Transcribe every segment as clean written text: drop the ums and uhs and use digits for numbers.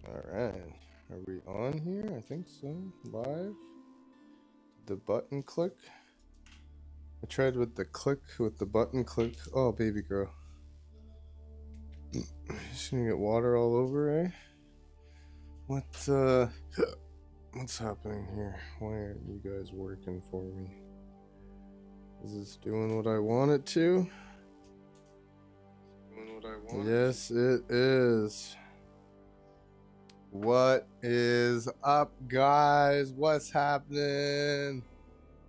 Alright. Are we on here? I think so. Live? The button click? I tried with the click, with the button click. Oh, baby girl. Just gonna get water all over, eh? What's happening here? Why aren't you guys working for me? Is this doing what I want it to? Yes, it is. What is up, guys? What's happening?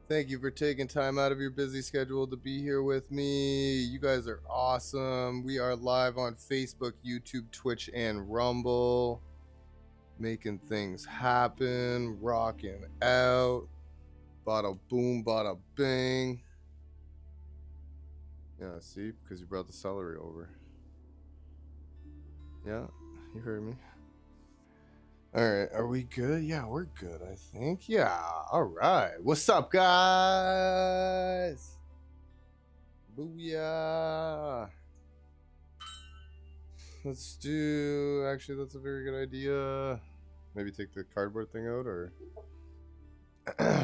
Thank you for taking time out of your busy schedule to be here with me. You guys are awesome. We are live on Facebook, YouTube, Twitch, and Rumble. Making things happen, rocking out. Bada boom, bada bing. Yeah, see? Because you brought the celery over. Yeah, you heard me. Alright, are we good? Yeah, we're good, I think. Yeah, alright. What's up, guys? Booyah. Let's do... Actually, that's a very good idea. Maybe take the cardboard thing out, or...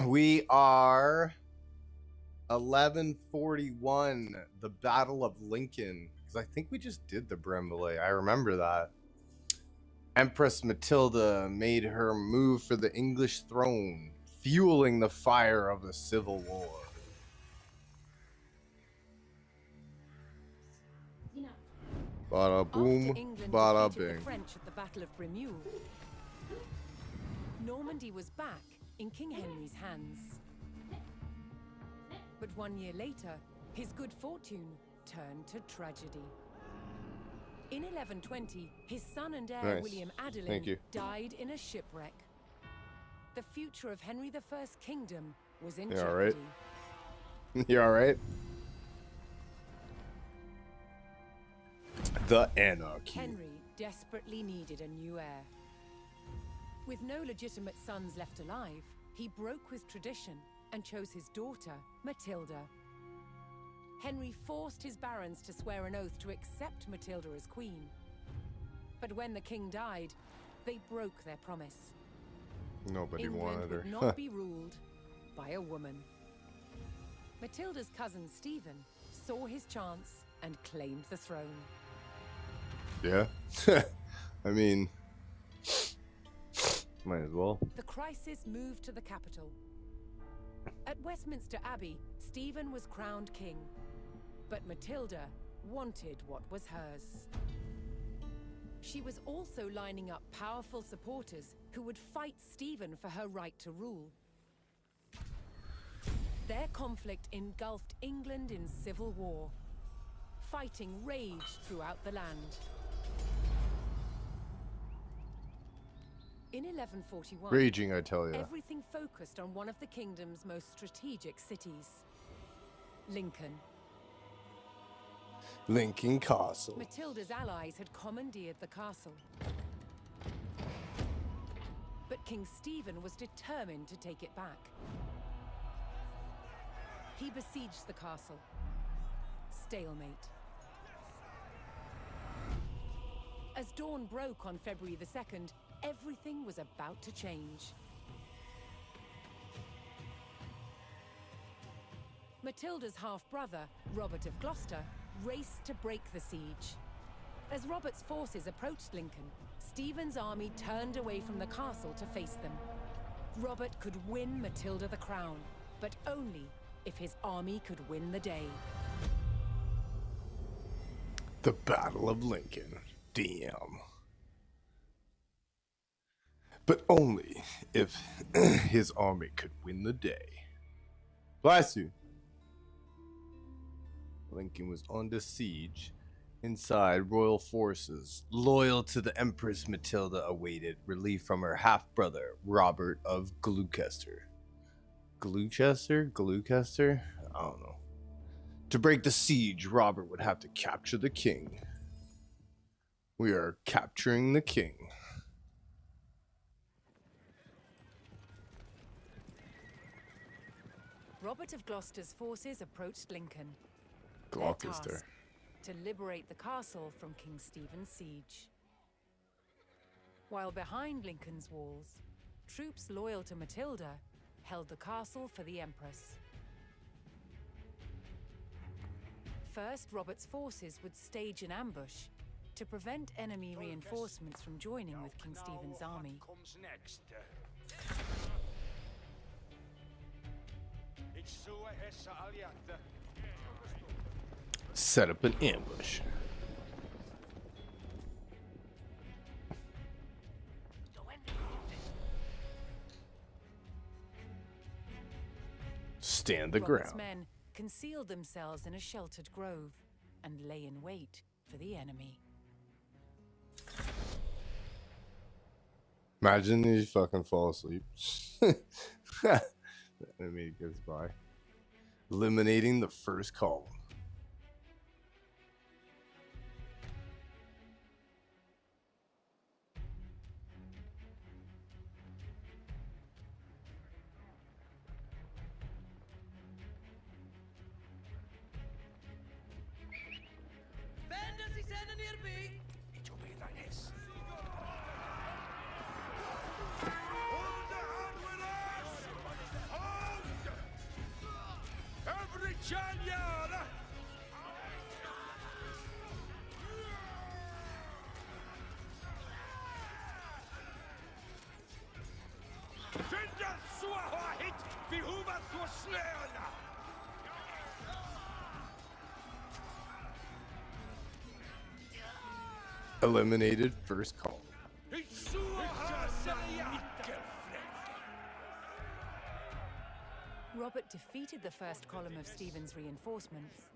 We are... 1141, the Battle of Lincoln. Because I think we just did the Brembele. I remember that. Empress Matilda made her move for the English throne, fueling the fire of the Civil War. Bada boom, bada bing. The French at the Battle of Bremule, Normandy was back in King Henry's hands. But 1 year later, his good fortune turned to tragedy. In 1120, his son and heir William Adelin died in a shipwreck. The future of Henry I's kingdom was in jeopardy. You all right? The Anarchy. Henry desperately needed a new heir. With no legitimate sons left alive, he broke with tradition and chose his daughter, Matilda. Henry forced his barons to swear an oath to accept Matilda as queen. But when the king died, they broke their promise. Nobody England wanted her. would not be ruled by a woman. Matilda's cousin Stephen saw his chance and claimed the throne. Yeah. I mean, might as well. The crisis moved to the capital. At Westminster Abbey, Stephen was crowned king, but Matilda wanted what was hers. She was also lining up powerful supporters who would fight Stephen for her right to rule. Their conflict engulfed England in civil war. Fighting raged throughout the land. In 1141, Raging, I tell you. everything focused on one of the kingdom's most strategic cities, Lincoln. Lincoln Castle. Matilda's allies had commandeered the castle. But King Stephen was determined to take it back. He besieged the castle. Stalemate. As dawn broke on February the 2nd, everything was about to change. Matilda's half-brother, Robert of Gloucester, raced to break the siege. As Robert's forces approached Lincoln, Stephen's army turned away from the castle to face them. Robert could win Matilda the crown, but only if his army could win the day. The Battle of Lincoln. Damn. But only if his army could win the day. Bless you. Lincoln was under siege. Inside, royal forces, loyal to the Empress Matilda, awaited relief from her half-brother, Robert of Gloucester. Gloucester? I don't know. To break the siege, Robert would have to capture the king. We are capturing the king. Robert of Gloucester's forces approached Lincoln. Gloucester. Their task, to liberate the castle from King Stephen's siege. While behind Lincoln's walls, troops loyal to Matilda held the castle for the Empress. First, Robert's forces would stage an ambush to prevent enemy reinforcements from joining with King Stephen's army. Comes next. Set up an ambush. Stand the Robert's ground. men concealed themselves in a sheltered grove and lay in wait for the enemy. Imagine you fucking fall asleep. The enemy goes by. Eliminating the first column. Eliminated first column. Robert defeated the first column of Stephen's reinforcements,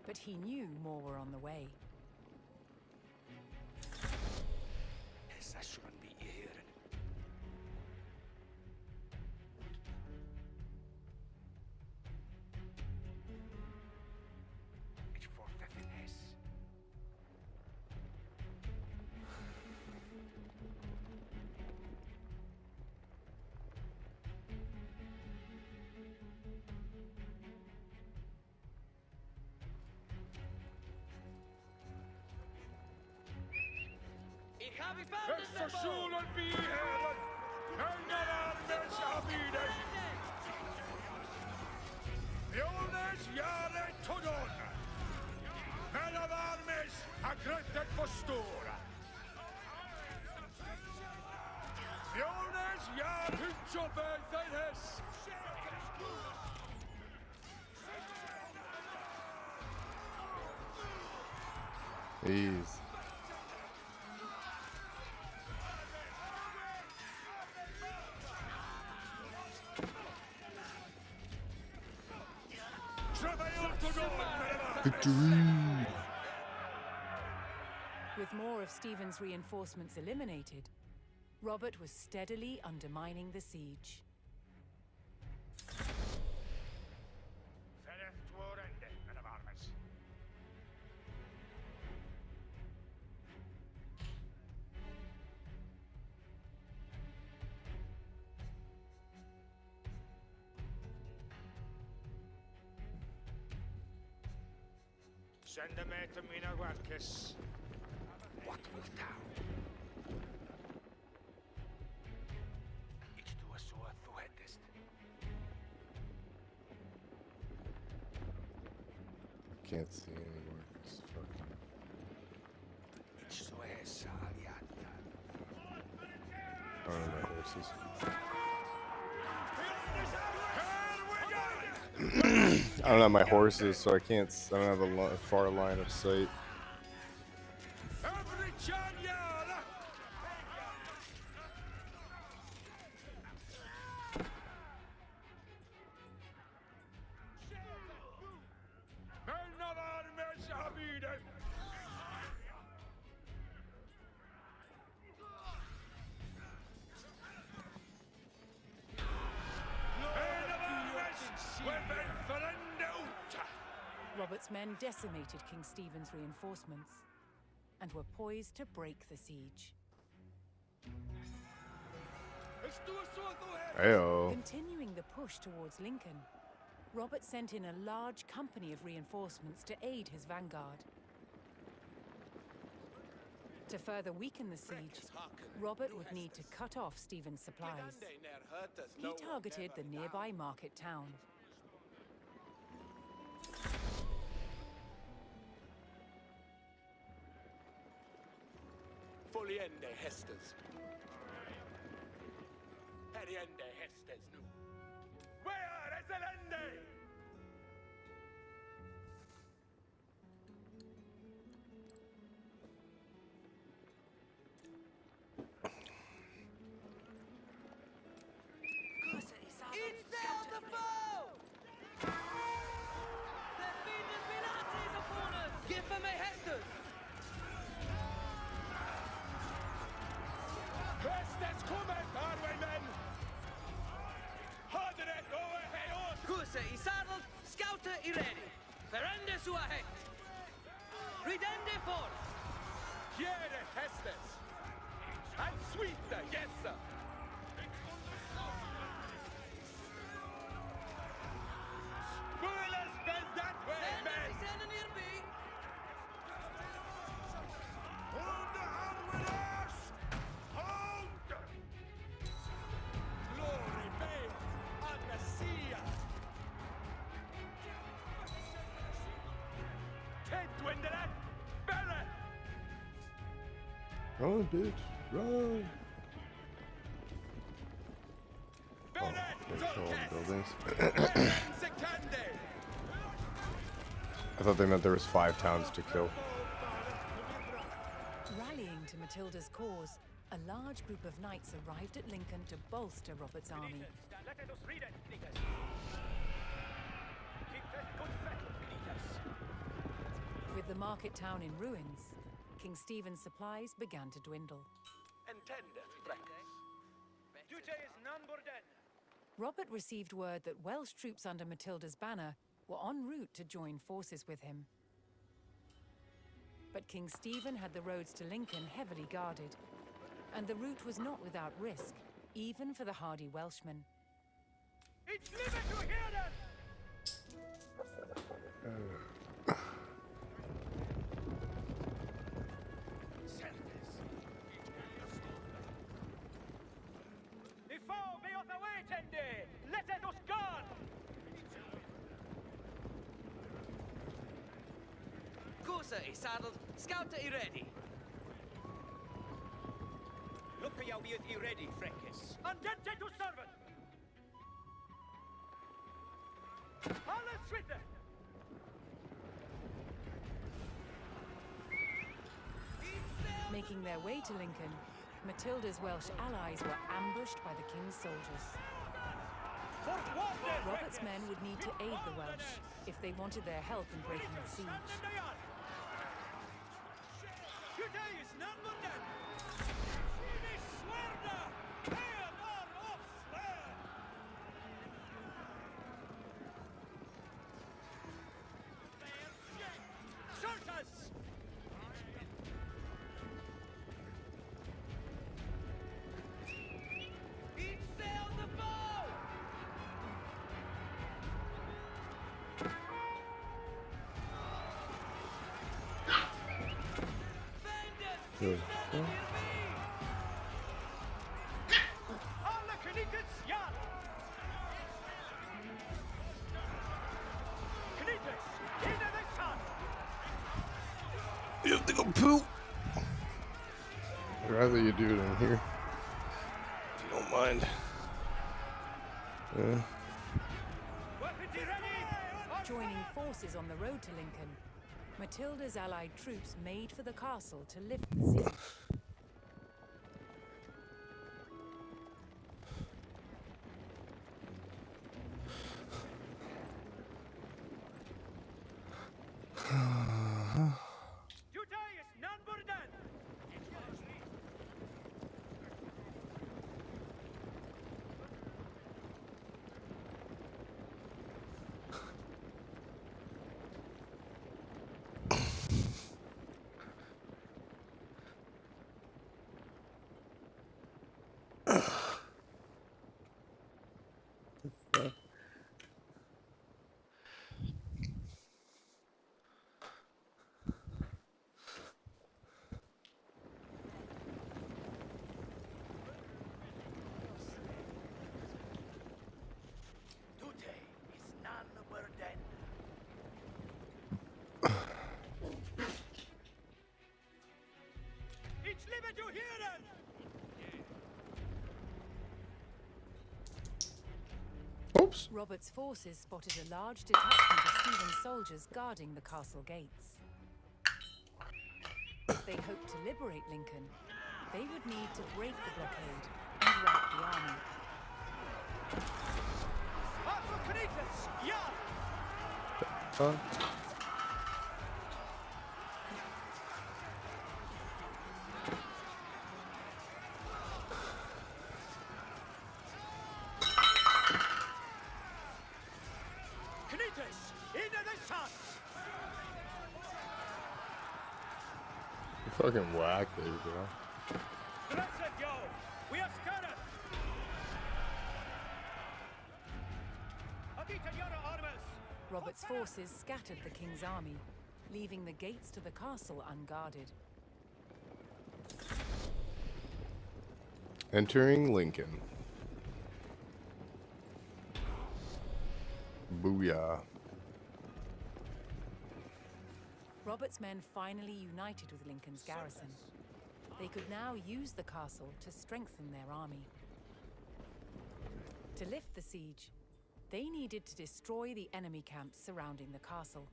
but he knew more were on the way. I shouldn't be here. Ich fortsätte es. Es sollen wir hören. Herrarmes Abides. Jones Jare Todon. Herrarmes Agretet Postura. Jones Jare Hütschobeithenes. Jeez. Victory! With more of Stephen's reinforcements eliminated, Robert was steadily undermining the siege. Send them to Mina Warkes. What wilt thou? Ich tue so, du hättest. Can't see anymore. It's fucking... Ich so es aliata. I don't know my horses. I don't have my horses, so I can't. I don't have a far line of sight. Robert's men decimated King Stephen's reinforcements and were poised to break the siege. Ayo. Continuing the push towards Lincoln, Robert sent in a large company of reinforcements to aid his vanguard. To further weaken the siege, Robert would need to cut off Stephen's supplies. He targeted the nearby market town. Foliende Hestes. Heriende Hestes nu. Where is Elende? Infill the foe! The Venus Pilates upon us! Give them a Hestus! Hestes kommer, Arwaymen! Hadret over Heon! Kurse i saddle, scouter i ready. Verende sua hekt. Ridende for! Here Hestes! And sweeter, yes sir! Spoilers bend that way, men! Senden near B. Hold the hand with us! Hold! Glory be on the sea! Ted Dwindler! Better! Run, bitch, run! Oh, there's all the buildings. I thought they meant there was 5 towns to kill. Rallying to Matilda's cause, a large group of knights arrived at Lincoln to bolster Robert's army. With the market town in ruins, King Stephen's supplies began to dwindle. Robert received word that Welsh troops under Matilda's banner were en route to join forces with him. But King Stephen had the roads to Lincoln heavily guarded, and the route was not without risk, even for the hardy Welshmen. It's living to hear that! The foe be on the way, Tende! Let us guard! Kurse i saddle, scouter i ready. Look at you be ready, Freckis. Andente to servant! Alles Schritte! Making their way to Lincoln, Matilda's Welsh allies were ambushed by the king's soldiers. Robert's men would need to aid the Welsh if they wanted their help in breaking the siege. Sail the bow! Good. Alle Knickets, ja! Knickets, into the sun! You have to go poop. I'd rather you do it in here, if you don't mind. Yeah. Weapons ready! Joining forces on the road to Lincoln, Matilda's allied troops made for the castle to lift the siege. Judaius non burden! Heren! Oops. Robert's forces spotted a large detachment of Stephen's soldiers guarding the castle gates. If they hoped to liberate Lincoln, they would need to break the blockade and rout the army. Arthur Canitas! Ja! Canitas! Into the sun! You fucking whack this, bro. Blessed yo! We are scattered! Adita Yara Artemis! Robert's forces scattered the king's army, leaving the gates to the castle unguarded. Entering Lincoln. Booyah. Robert's men finally united with Lincoln's garrison. They could now use the castle to strengthen their army. To lift the siege, they needed to destroy the enemy camps surrounding the castle.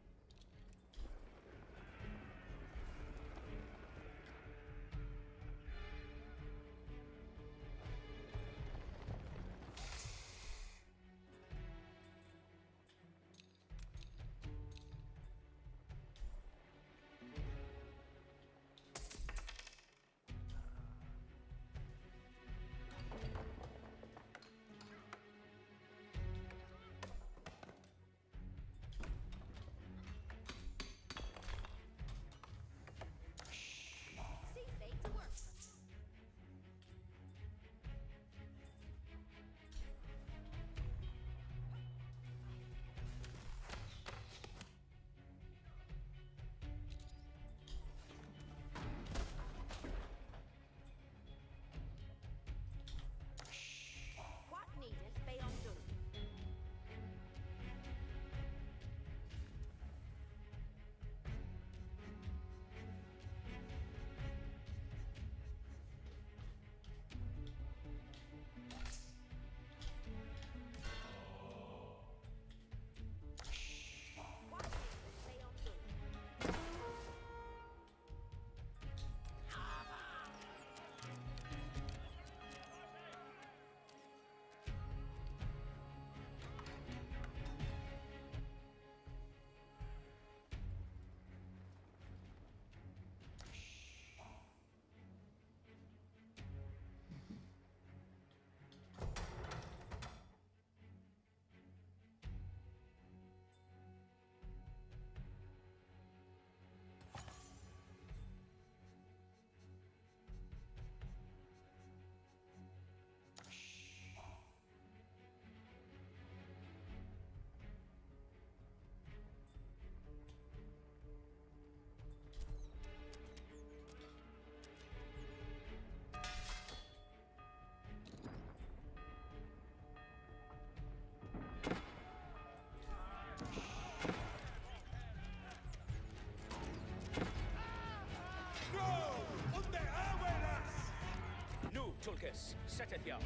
Tulkas, seteth ya.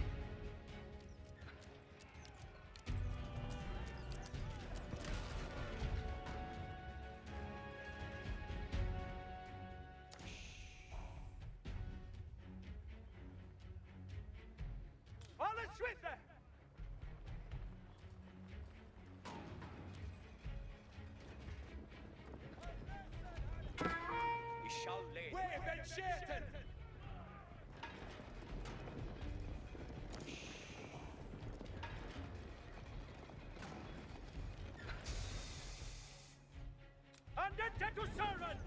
Alle Schwitze! Ich shall lay. Where ben Scherten! Andente to servant!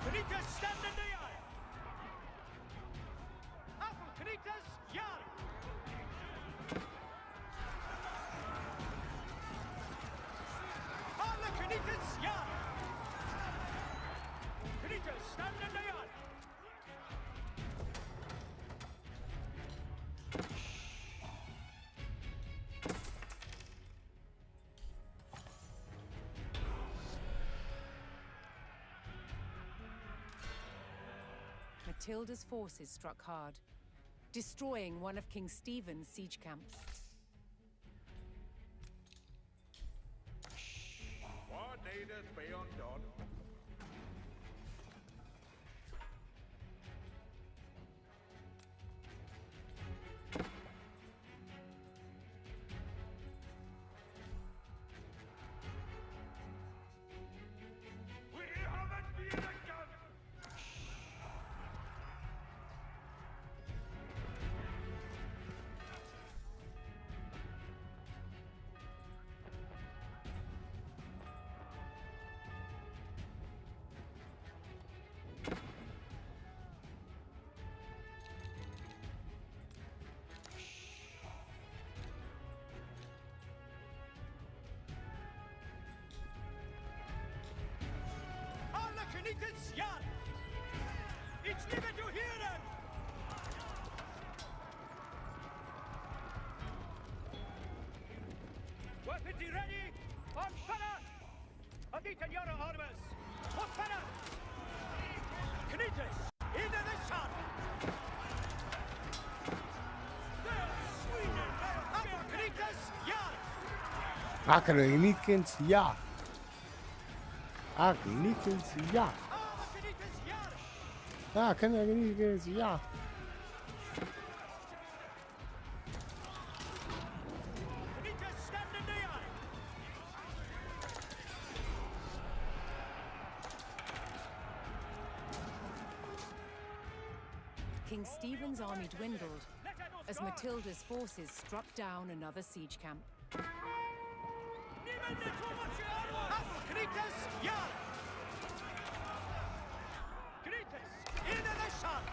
Canitas, stand in the eye! Apple, Canitas, yard! Alle Canitas, yard! Canitas, stand in the yard! Matilda's forces struck hard, destroying one of King Stephen's siege camps. What needeth be undone? We haven't been again! Alla Knights Jarl! It's never to hear them! Weapons ready! On fire! Adita Yara armors! On fire! Knights, into the sun! There, Sweden! Knights Jarl! Akkenikens, ja. Akkenikens, ja. Alla Knights Jarl! Akkenikens, ja. Knights stand in the eye! King Stephen's army dwindled as Matilda's forces struck down another siege camp. Niemand too much Alla Knights Jarl! Knights, into the sun!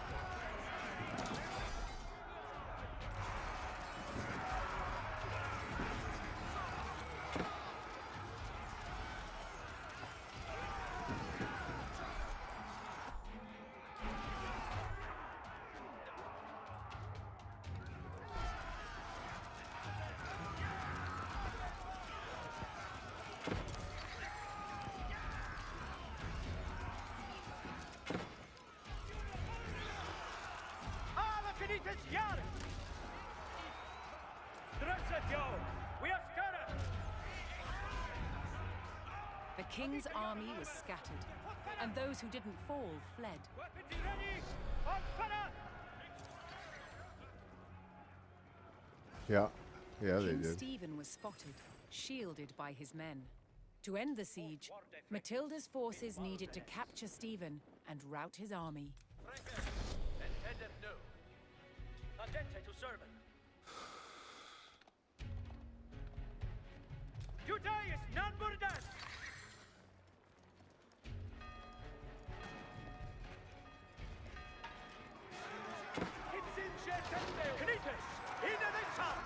Alla Knights Jarl! Dresset yo! We are scattered! The king's army was scattered, and those who didn't fall fled. Weapons ready! On fire! Yeah. Yeah, they King did. Stephen was spotted, shielded by his men. To end the siege, Matilda's forces needed to capture Stephen and rout his army. Attendeth no. Attente to servant. Today is none but death. It's in Knights, into the sun.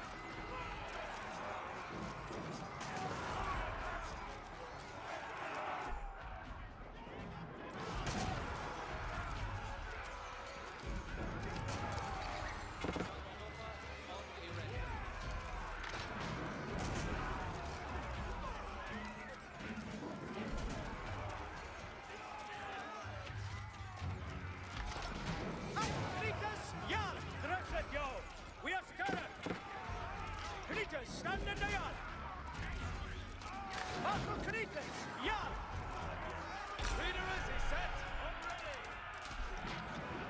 Knights, Jarl! Dresset yo! We are scattered! Knights, stand in the yard! Battle Knights, Jarl! Leaders is set!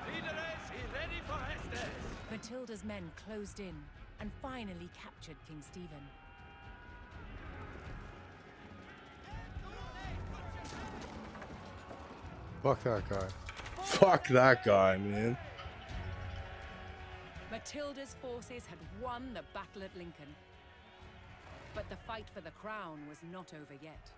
Leaders is ready for Estes! Matilda's men closed in and finally captured King Stephen. Fuck that guy. Fuck that guy, man. Matilda's forces had won the battle at Lincoln. But the fight for the crown was not over yet.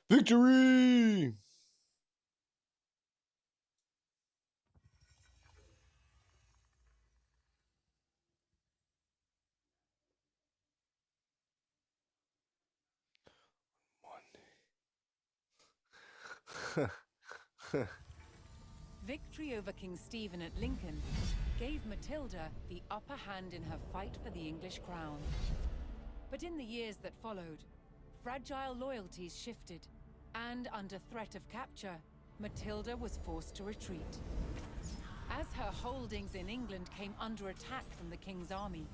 Victory! Victory over King Stephen at Lincoln gave Matilda the upper hand in her fight for the English crown. But in the years that followed, fragile loyalties shifted, and under threat of capture, Matilda was forced to retreat. As her holdings in England came under attack from the king's army,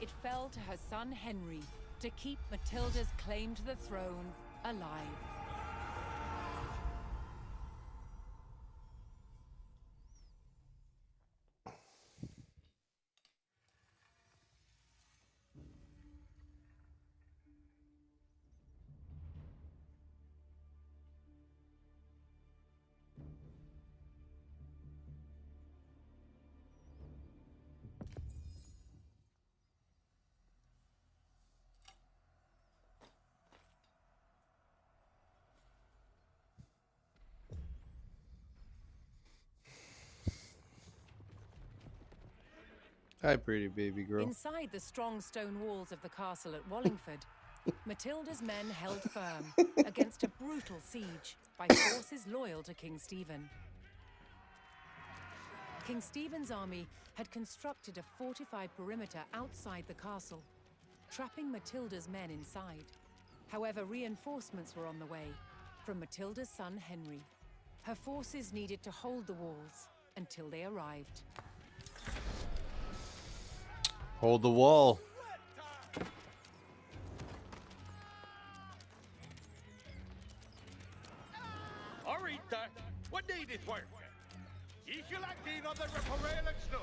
it fell to her son Henry to keep Matilda's claim to the throne alive. Hi, pretty baby girl. Inside the strong stone walls of the castle at Wallingford, Matilda's men held firm against a brutal siege by forces loyal to King Stephen. King Stephen's army had constructed a fortified perimeter outside the castle, trapping Matilda's men inside. However, reinforcements were on the way from Matilda's son Henry. Her forces needed to hold the walls until they arrived. Hold the wall. Arita, what need it work? Ye shall act in on the Raparel and Snow.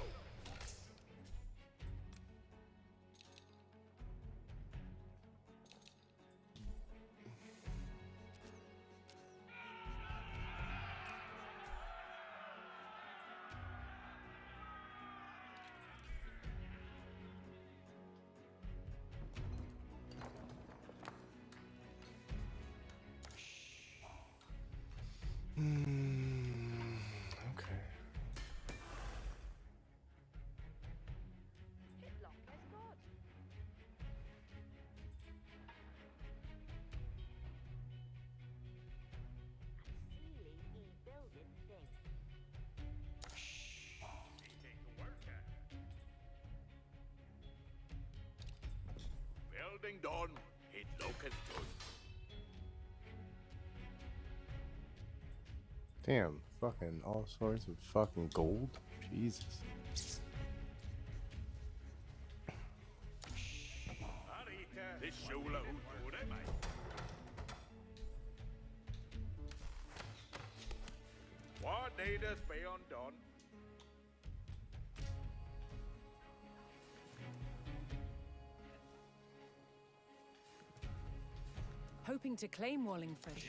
Okay. Building done, it looking good. Damn, fucking all sorts of fucking gold. Jesus. Arita, this shula who do they make? What needeth be undone? Hoping to claim Wallingford,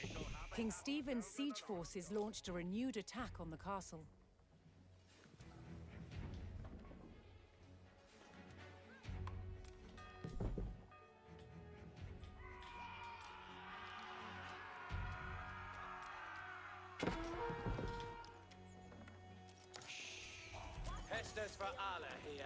King Stephen's siege forces launched a renewed attack on the castle. Pestes for Allah here.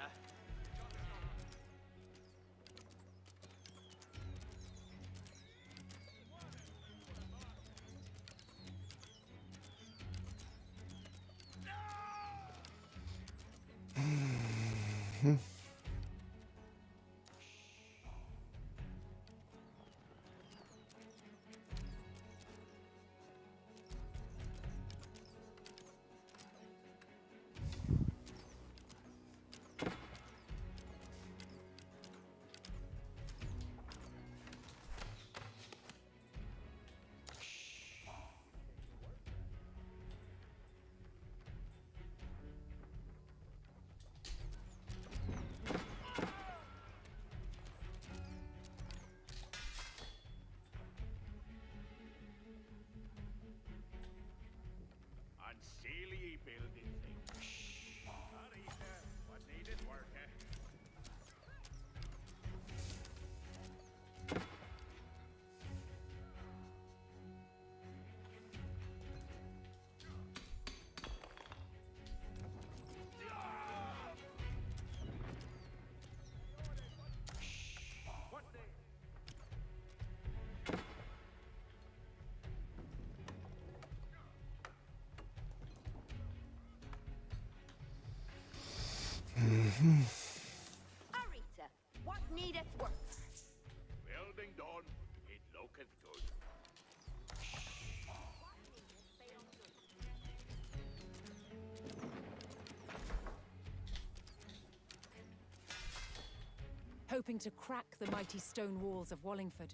hoping to crack the mighty stone walls of Wallingford.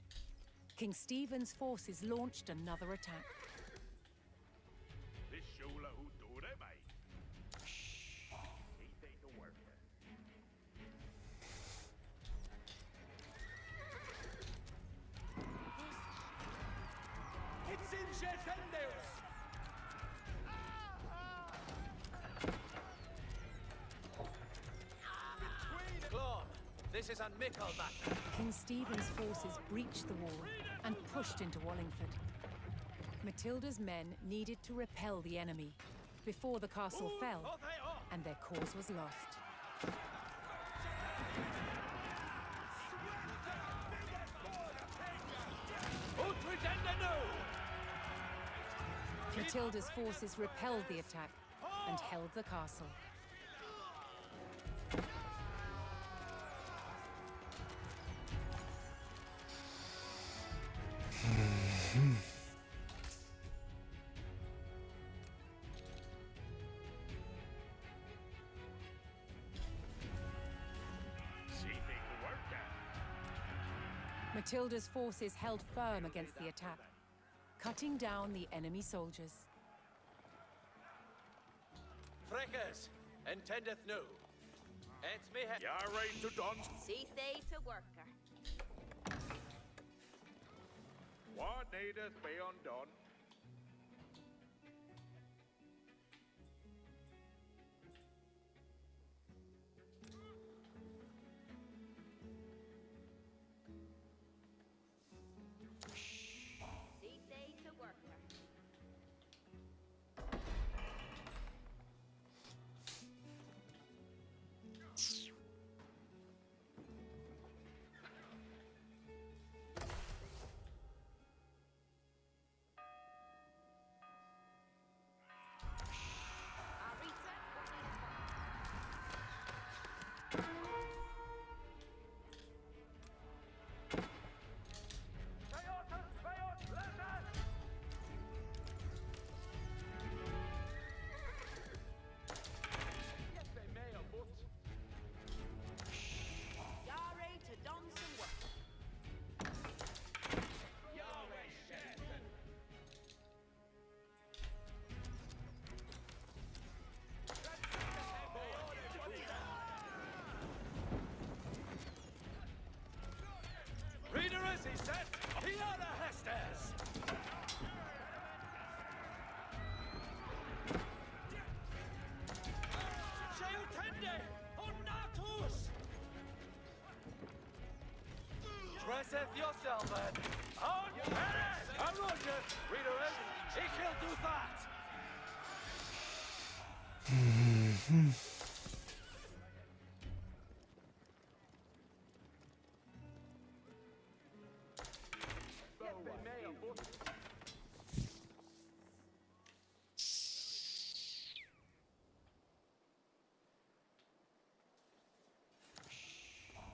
King Stephen's forces launched another attack. This is a mickle battle. King Stephen's forces breached the wall and pushed into Wallingford. Matilda's men needed to repel the enemy before the castle fell, and their cause was lost. Matilda's forces repelled the attack and held the castle. Matilda's forces held firm against the attack, cutting down the enemy soldiers. Freckers, intendeth no. It's me. You're right to done. See they to worker. What needeth be undone? See they to worker. He said, Hiana Hestes! Sheutende! Onnatus! Dresseth yourself, then! On Paris! A Roger! Reader, he shall do that!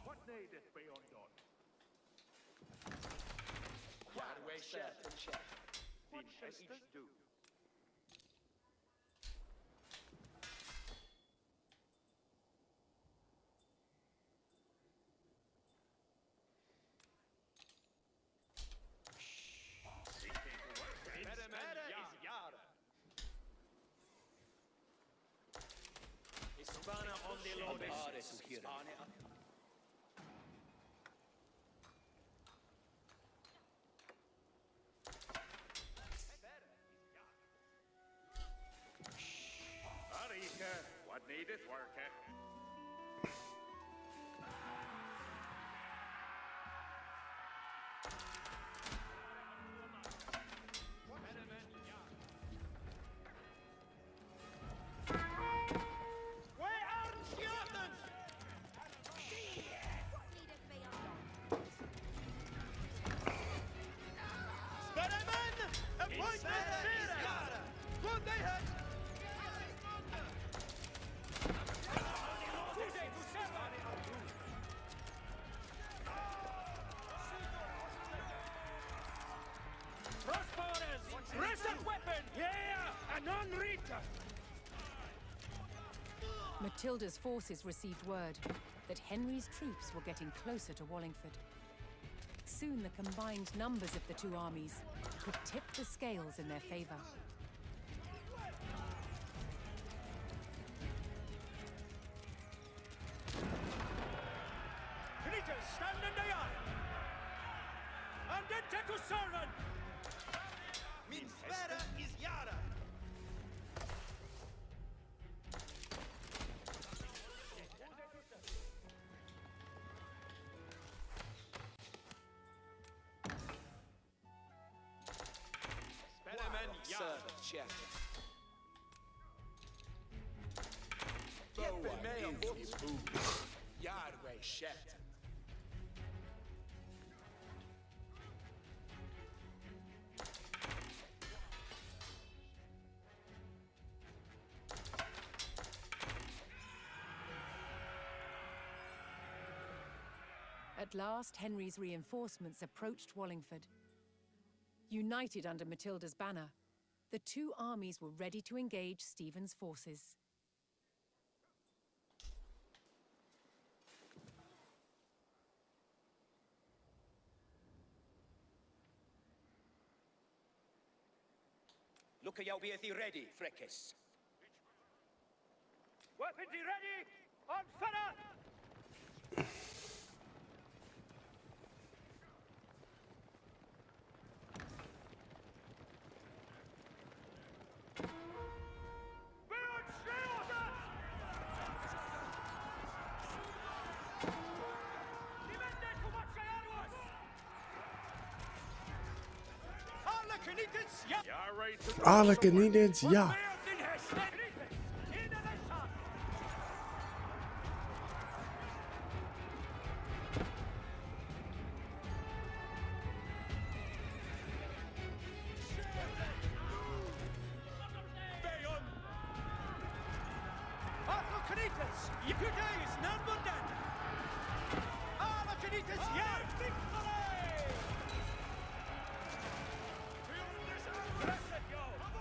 What needeth be undone? Yadway shed and shed. What shall each do? Hispana on the lobby. Arika, what needeth worketh? Matilda's forces received word. that Henry's troops were getting closer to Wallingford. Soon the combined numbers of the two armies could tip the scales in their favor. Knights, stand in the yard! And then take to servant! Min sfera is Yara! Spelemen Yara! Boa is Yahweh Shet. At last, Henry's reinforcements approached Wallingford. United under Matilda's banner, the two armies were ready to engage Stephen's forces. Look at you be ready, Freckis. Weapons ready! On fire! Alle Canadians, ja.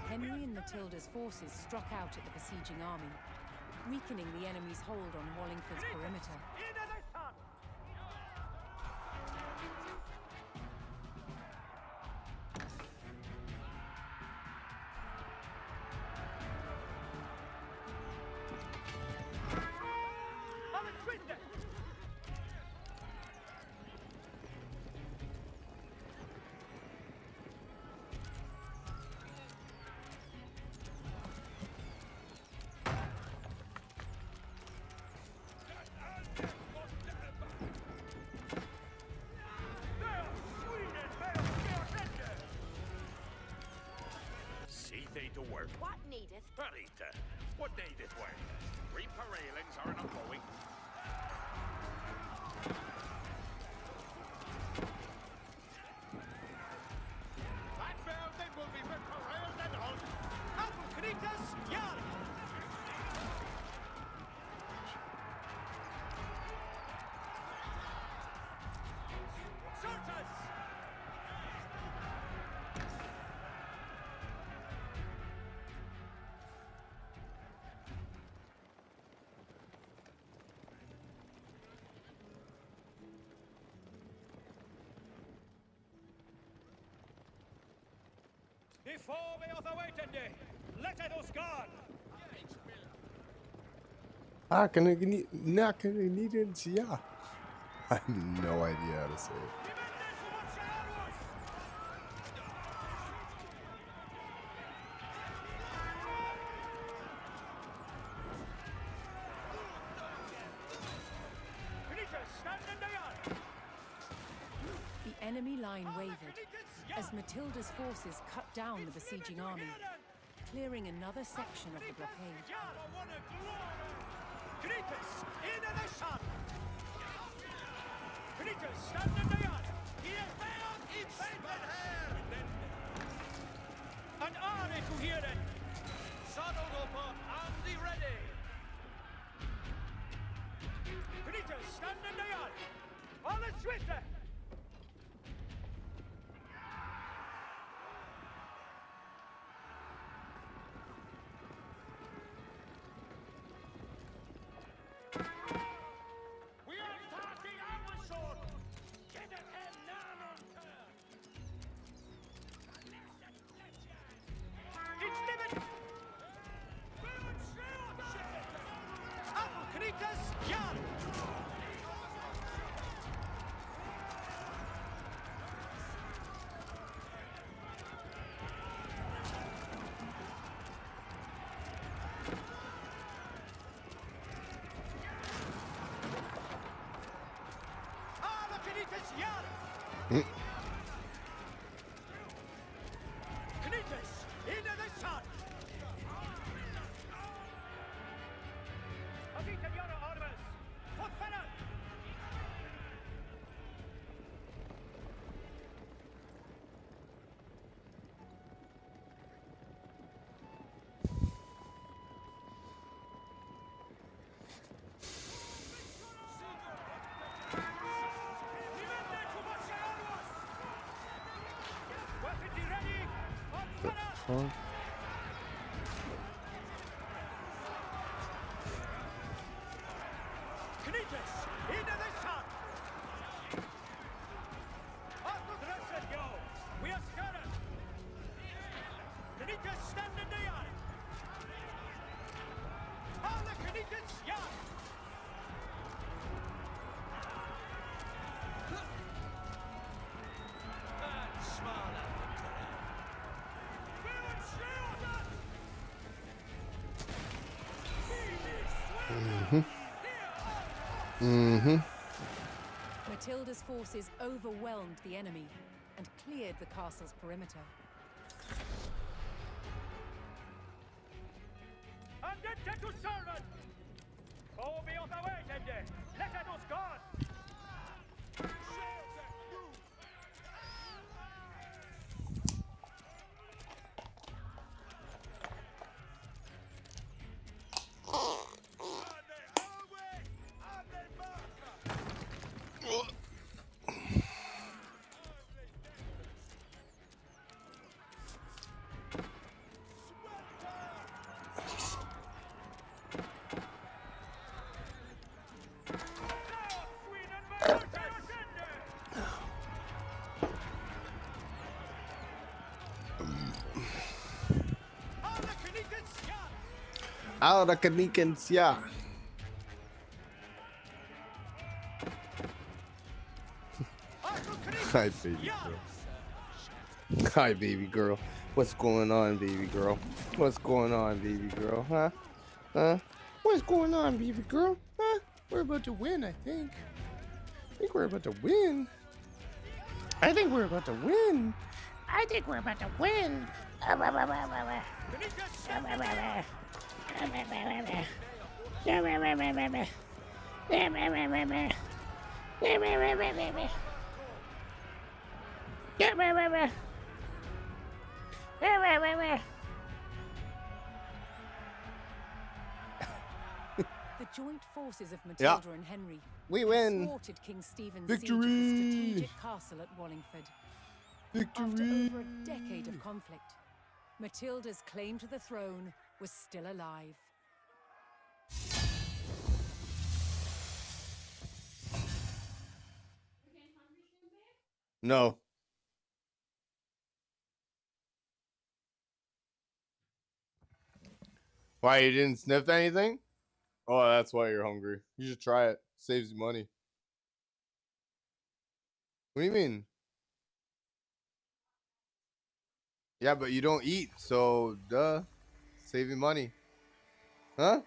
Henry and Matilda's forces struck out at the besieging army, weakening the enemy's hold on Wallingford's perimeter. To work. What needeth? Rita, what needeth work? Reaper railings are not going. That building will be reaper railed and on. Apple Knights, yard! Sorters! Before we are the waiting, let us guard! Canadians, ja. I have no idea how to say it. The enemy line wavered as Matilda's forces cut down the besieging army, clearing another section of the blockade. And Arne to hear it! Saddle up, Andy ready! Knights, stand in the yard! All is swift! The fuck? Knitas, into the sun! Dressed yo! We are scattered! Knitas, stand in the yard! All the Knitas, yard! And smile at Matilda's forces overwhelmed the enemy and cleared the castle's perimeter. Andente to servant! Oh, be on the way, Tende! Let us guard! Ahora Knickens, yeah. Hi, baby girl. Hi, baby girl. What's going on, baby girl? What's going on, baby girl? Huh? Huh? What's going on, baby girl? Huh? We're about to win, I think. I think we're about to win. I think we're about to win. I think we're about to win. The joint forces of Matilda and Henry We win. thwarted King Stephen's Victory. siege of the strategic castle at Wallingford. After Victory. over a decade of conflict, Matilda's claim to the throne was still alive. No. Why, you didn't sniff anything? Oh, that's why you're hungry. You should try it. Saves you money. What do you mean? Yeah, but you don't eat, so duh. Save you money. Huh?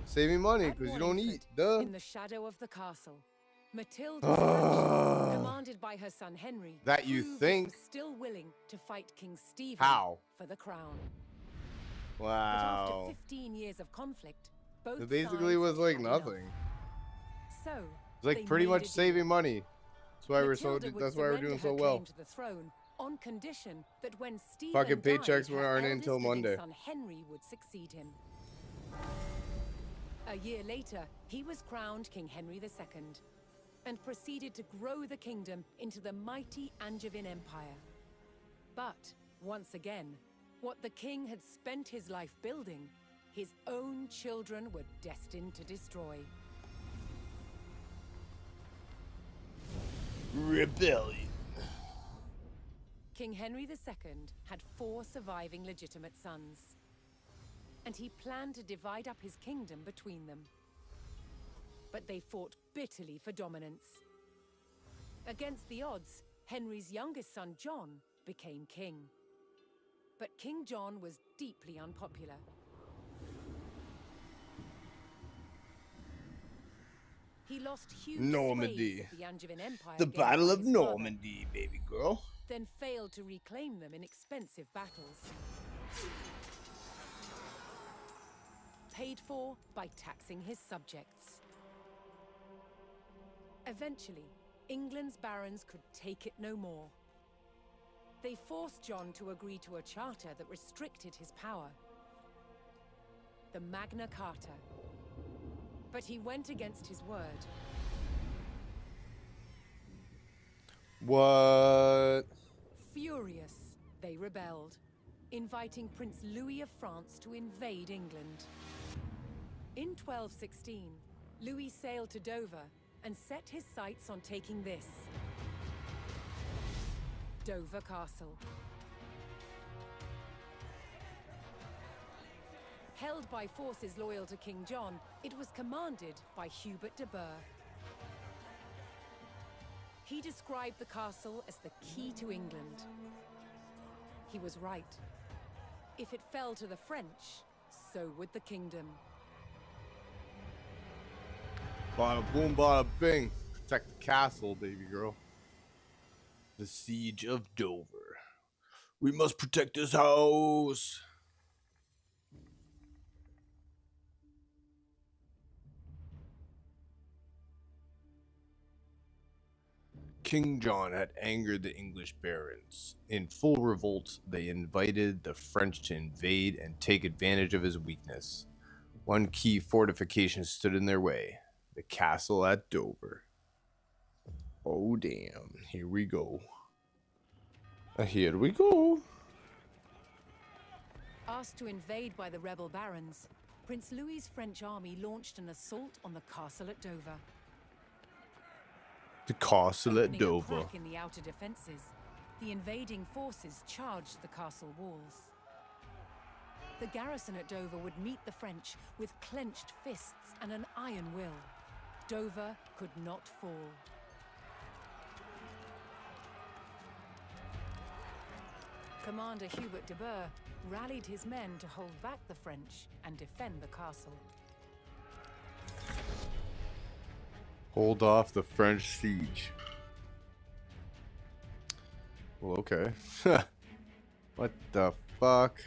Save you money At because you don't Wallingford, eat. Duh. In the shadow of the castle, Matilda's faction, commanded by her son Henry, That you proved it think? was still willing to fight King Stephen How? for the crown. But Wow. after 15 years of conflict, both It basically sides was like had enough. nothing. So It's like they pretty made much a deal. saving money. That's why we're so. Matilda would That's why we're surrender doing her so well. claim to the throne on condition that when Stephen Fucking died, paychecks her aren't in eldest till living Monday. son Henry would succeed him. A year later, he was crowned King Henry II and proceeded to grow the kingdom into the mighty Angevin Empire. But once again, what the king had spent his life building, his own children were destined to destroy. Rebellion. King Henry II had 4 surviving legitimate sons, and he planned to divide up his kingdom between them. But they fought bitterly for dominance. Against the odds, Henry's youngest son John became king. But King John was deeply unpopular. He lost huge Normandy. swathes of the Angevin Empire The gained Battle by of his father, Normandy, baby girl. then failed to reclaim them in expensive battles. Paid for by taxing his subjects. Eventually, England's barons could take it no more. They forced John to agree to a charter that restricted his power. The Magna Carta. But he went against his word. What? Furious, They rebelled, inviting Prince Louis of France to invade England. In 1216, Louis sailed to Dover and set his sights on taking this: Dover Castle. Held by forces loyal to King John, it was commanded by Hubert de Burgh. He described the castle as the key to England. He was right. If it fell to the French, so would the kingdom. Bada boom, bada bing. Protect the castle, baby girl. The Siege of Dover. We must protect this house. King John had angered the English barons. In full revolt, they invited the French to invade and take advantage of his weakness. One key fortification stood in their way: the castle at Dover. Oh damn, here we go. Here we go. Asked to invade by the rebel barons, Prince Louis's French army launched an assault on the castle at Dover. The castle at Opening a Dover. crack in the outer defenses, the invading forces charged the castle walls. The garrison at Dover would meet the French with clenched fists and an iron will. Dover could not fall. Commander Hubert de Burgh rallied his men to hold back the French and defend the castle. Hold off the French siege. Well, okay. What the fuck?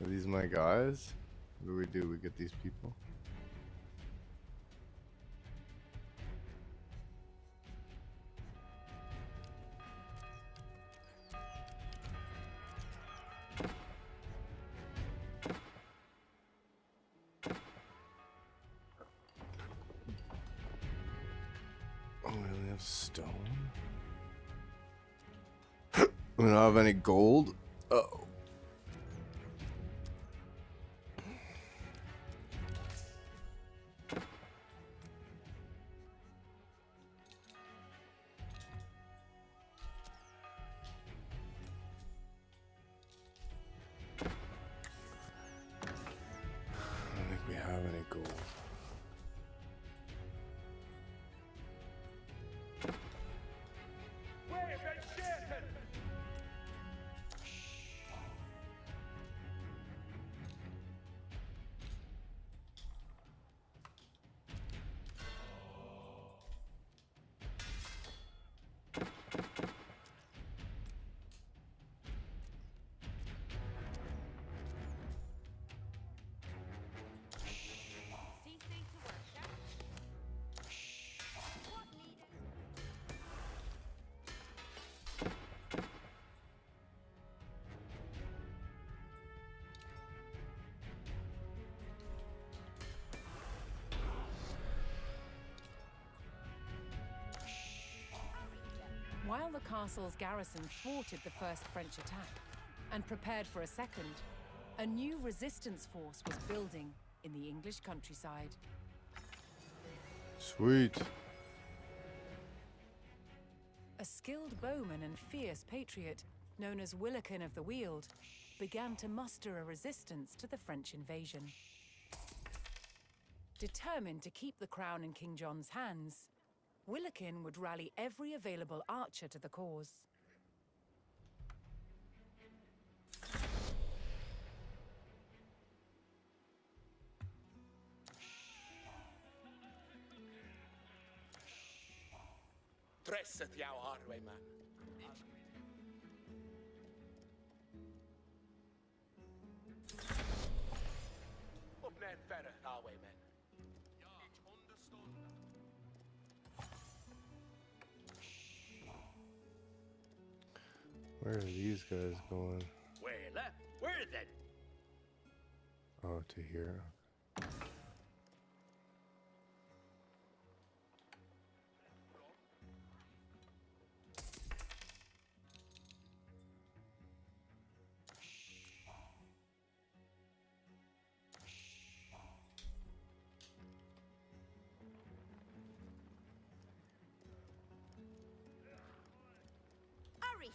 Are these my guys? What do? We get these people? Stone. We don't have any gold. Uh-oh. I don't think we have any gold. While the castle's garrison thwarted the first French attack and prepared for a second, a new resistance force was building in the English countryside. Sweet. A skilled bowman and fierce patriot, known as Willikin of the Weald, began to muster a resistance to the French invasion. Determined to keep the crown in King John's hands, Willikin would rally every available archer to the cause. Tresset jou Harwayman. Op net verder, Harwayman. Where are these guys going? Well, where then? Oh, to here.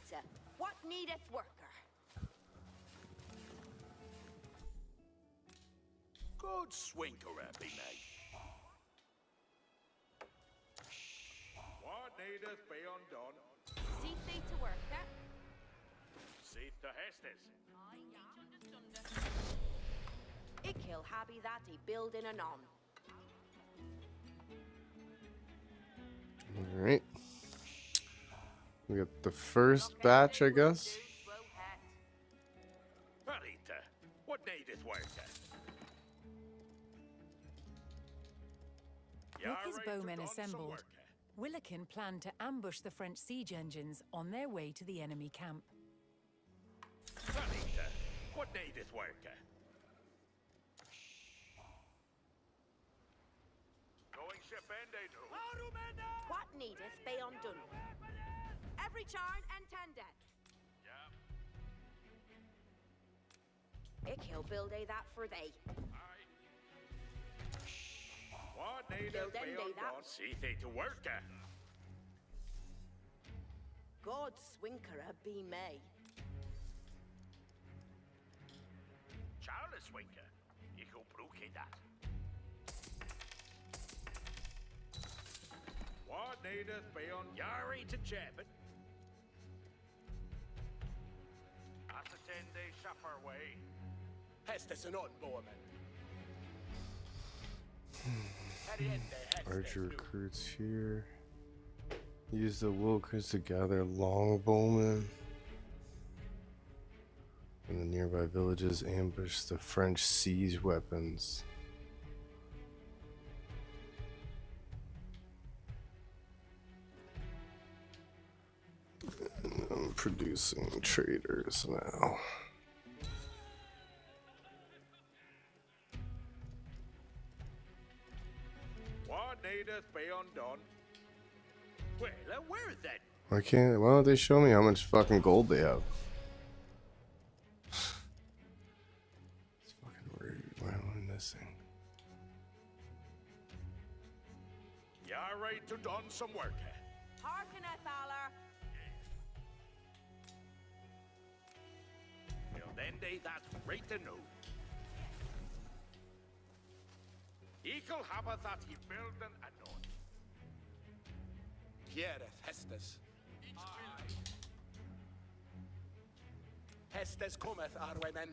Arita, what needeth worker? Good swinker, be mate. What needeth be undone? See thee to worker. See to Hestes. Ikil habi that he building anon. All right. We got the first batch, I guess. Arita, what needeth worker? With his bowmen assembled, Willikin planned to ambush the French siege engines on their way to the enemy camp. Arita, what needeth worker? Going ship end, they do. What needeth be undone? Every charn intended. Yeah. Ikil build a that for thee. Aye. What needeth Build be them, they that. undone? See thee to worker. God swinkera be me. Charles Winker, ich will brookie that. What needeth be on Yari to Jebet? Ascertain they suffer way. Hestes and on, Bowman. Archer recruits here. Use the Wilkins to gather longbowmen. In the nearby villages, ambush the French siege weapons. And I'm producing traders now. What needeth be undone? Well, where then? Why don't they show me how much fucking gold they have? It's fucking rude. Why am I missing? You're right to done some work. Hearkeneth, Aller. Well, then they that right to know. Equal habit that he building anon. Hiereth Hestes. Hestes cometh, Arwaymen.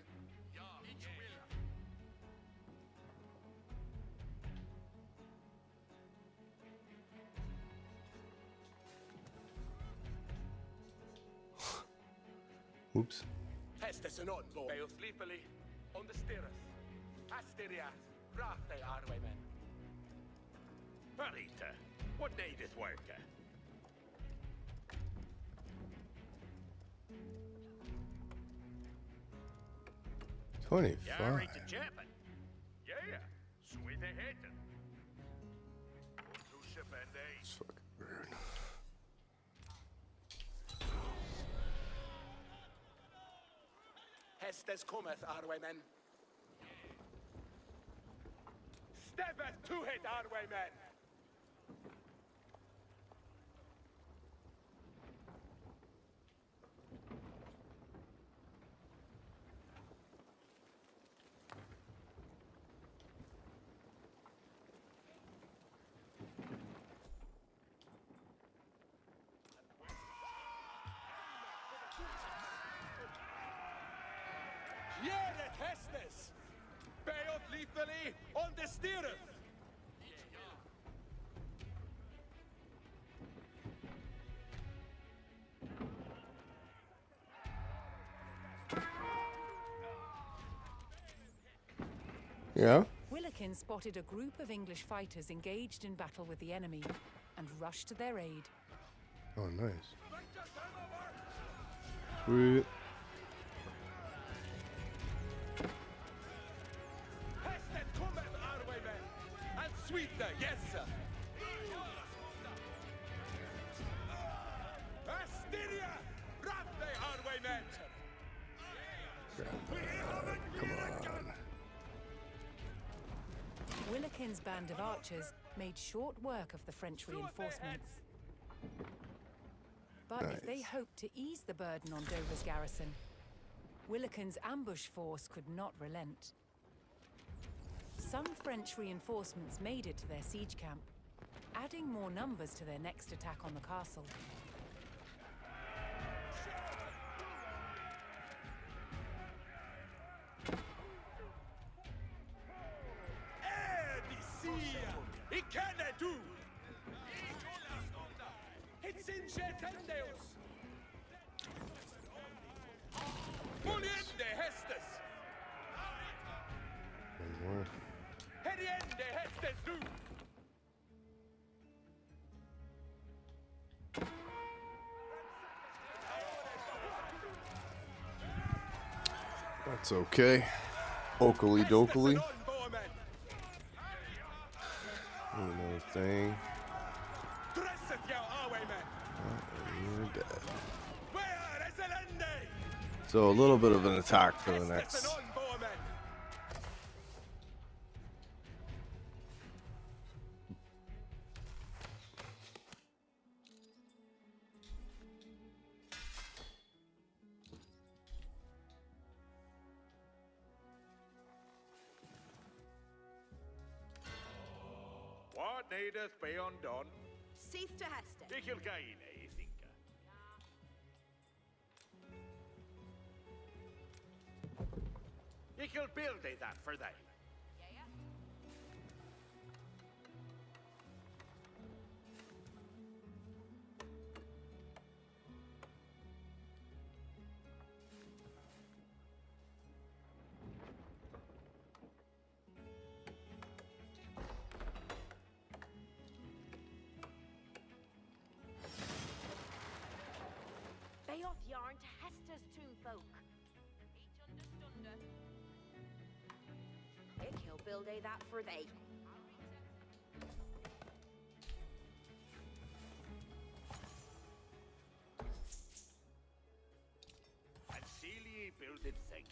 Oops. Hestes and on, Bow. Beil sleepily, on the stirreth. Asteriat, Rafte, Arwaymen. Arita, what needeth worker? You're 25. right to Jebet. Yeah, sweet ahead. To ship and day. It's fucking rude. Hestes cometh, Arwaymen. Steppeth to it, Arwaymen. Hiereth Hestes. Beot lethally on the stirreth. Yeah? Willikin spotted a group of English fighters engaged in battle with the enemy and rushed to their aid. Oh, nice. Sweet. Hestes cometh, Arwaymen. And sweeter, yes, sir. Asteria, Rafte, Arwaymen. Come on. Willikin's band of archers made short work of the French reinforcements. But if they Nice. hoped to ease the burden on Dover's garrison, Willikin's ambush force could not relent. Some French reinforcements made it to their siege camp, adding more numbers to their next attack on the castle. I kan du! It's in Chetendeus! Muliende Hestes! One more. Heriende Hestes du! That's okay. Oakley dokley. Ain't no thing. Dresset jou Arwayman! You're dead. Where is Elende? So a little bit of an attack for the next. What needeth be undone? Cease to Heston. Ikil gaine, I think. Ikil build that for thee. Beoth yarn to Hester's toonfolk. Each understunder. He'll build that for thee. And Celie builded thing.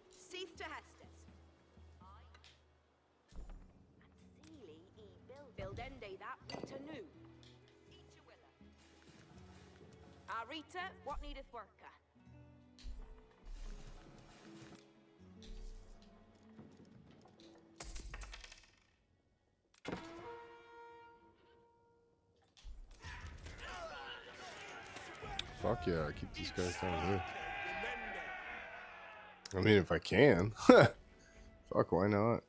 Cease to Hestes. And Sealy build ende that Rita new. Each a willa. Rita, what needeth worker? Fuck yeah, keep these guys down here. I mean, if I can. Fuck, why not?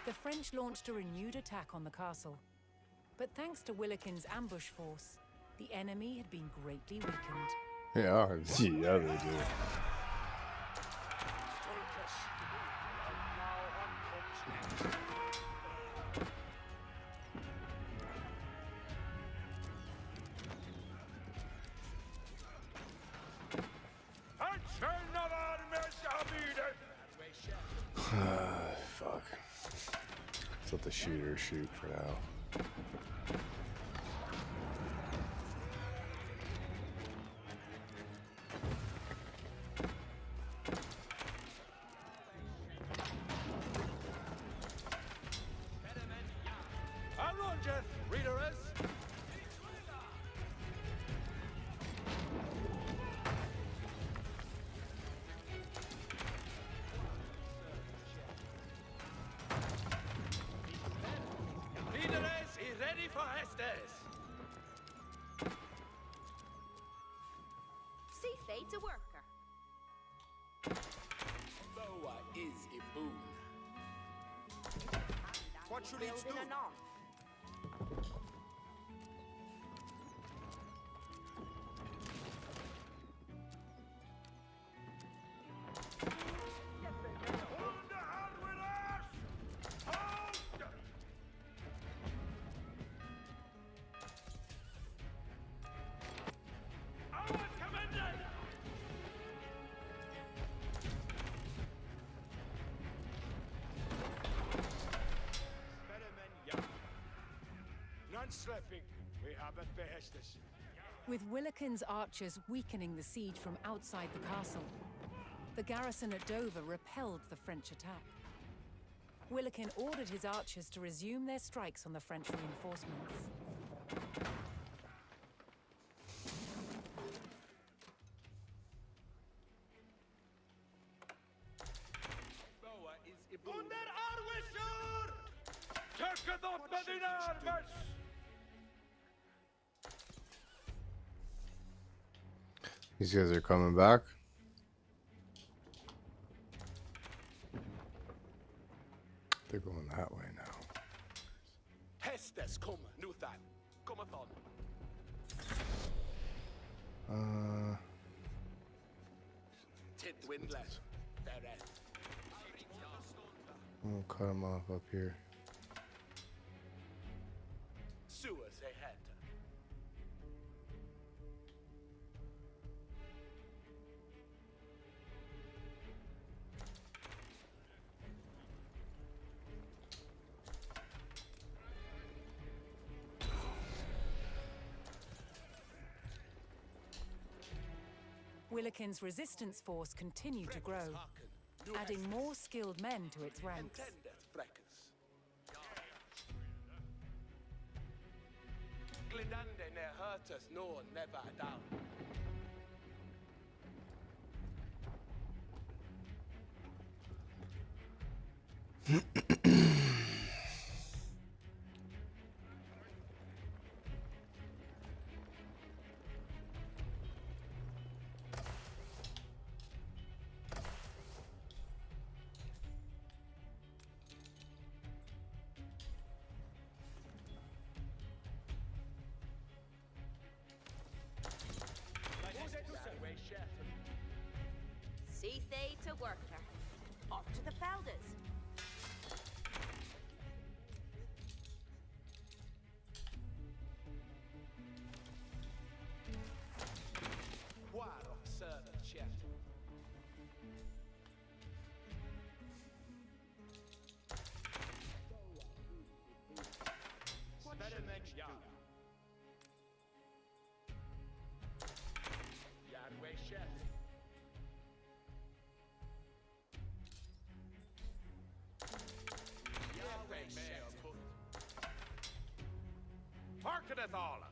The French launched a renewed attack on the castle. But thanks to Willikin's ambush force, the enemy had been greatly weakened. Yeah, yeah, they do. Fuck. Let's let the shooter shoot for now. Readers. Readers, he ready for Estes. See fate a worker. Boa is a boon. What should it do? Slipping. We have at Behestes. With Willikin's archers weakening the siege from outside the castle, the garrison at Dover repelled the French attack. Willikin ordered his archers to resume their strikes on the French reinforcements. Boa is a boon. Under Arwisur! Take the Medina! These guys are coming back. They're going that way now. Hestes come, Nuthan. Cometh on. Tidwindlet. Vereth. We'll cut them off up here. Sewers ahead. Willikin's resistance force continued to grow, adding more skilled men to its ranks. Glidande ne hurt us, no, never down. See they to worker. Off to the Felders. Waro servant chef. Yadway chef. Yahweh chef. Hearkeneth all.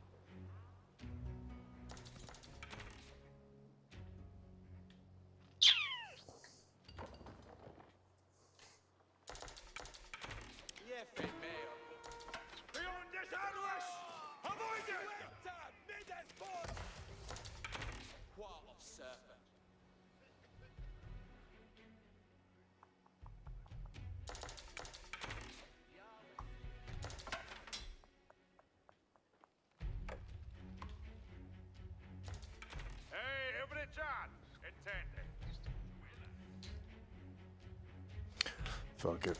Yefe meo. Beyond this Arwas! Avoid it! War of serpent. Hey, every chance! Intended. Fuck it.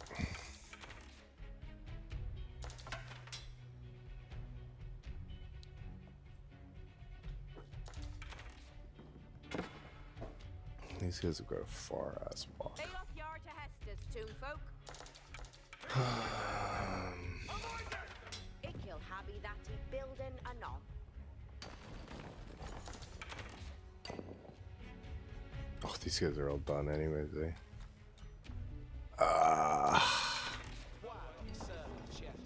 These guys have got a far ass walk. They off yard to Hester's, toonfolk. Ikil habby that he building anon. Oh, these guys are all done anyways, eh? War of serpent chef.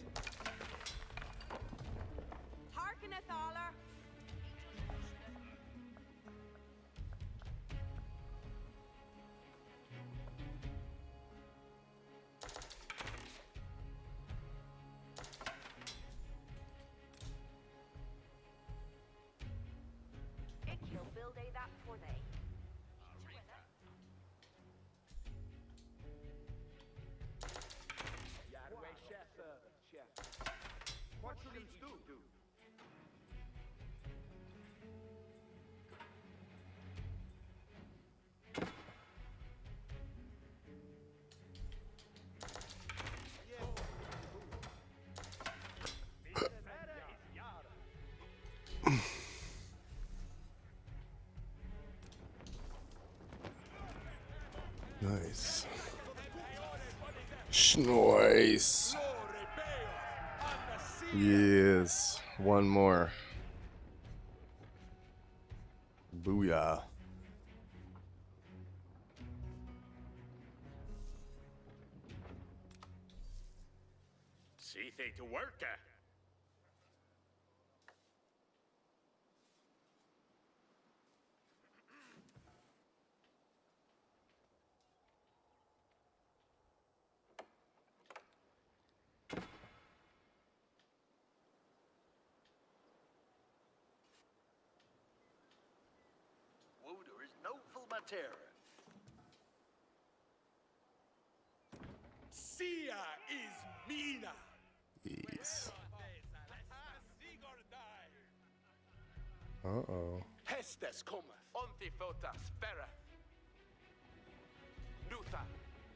Schnoice. Yes. One more. Booyah. See they to work. Wooder is no full Matera. Sia is Mina. Yes. Uh-oh. Hestes cometh. Ontifotas fereth. Nutha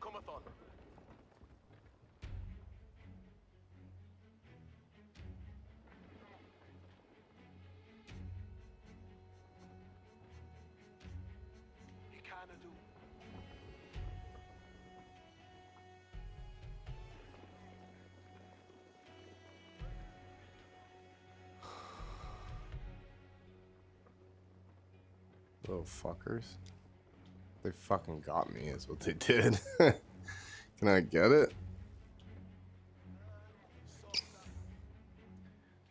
cometh on. Ikanadu. Little fuckers. They fucking got me is what they did. Can I get it?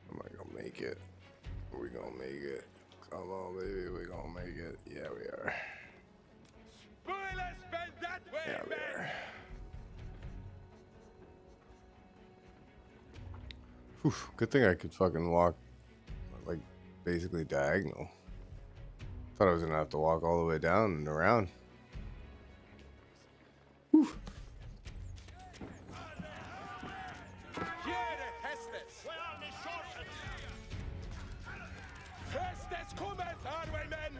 Am I gonna make it? Are we gonna make it? Come on, baby, we gonna make it. Yeah, we are. Spoilers bend that way, Yeah, we are. Whew, good thing I could fucking walk, like, basically diagonal. Thought I was gonna have to walk all the way down and around. Whew. Here, Hestes. Hestes cometh, Arwaymen.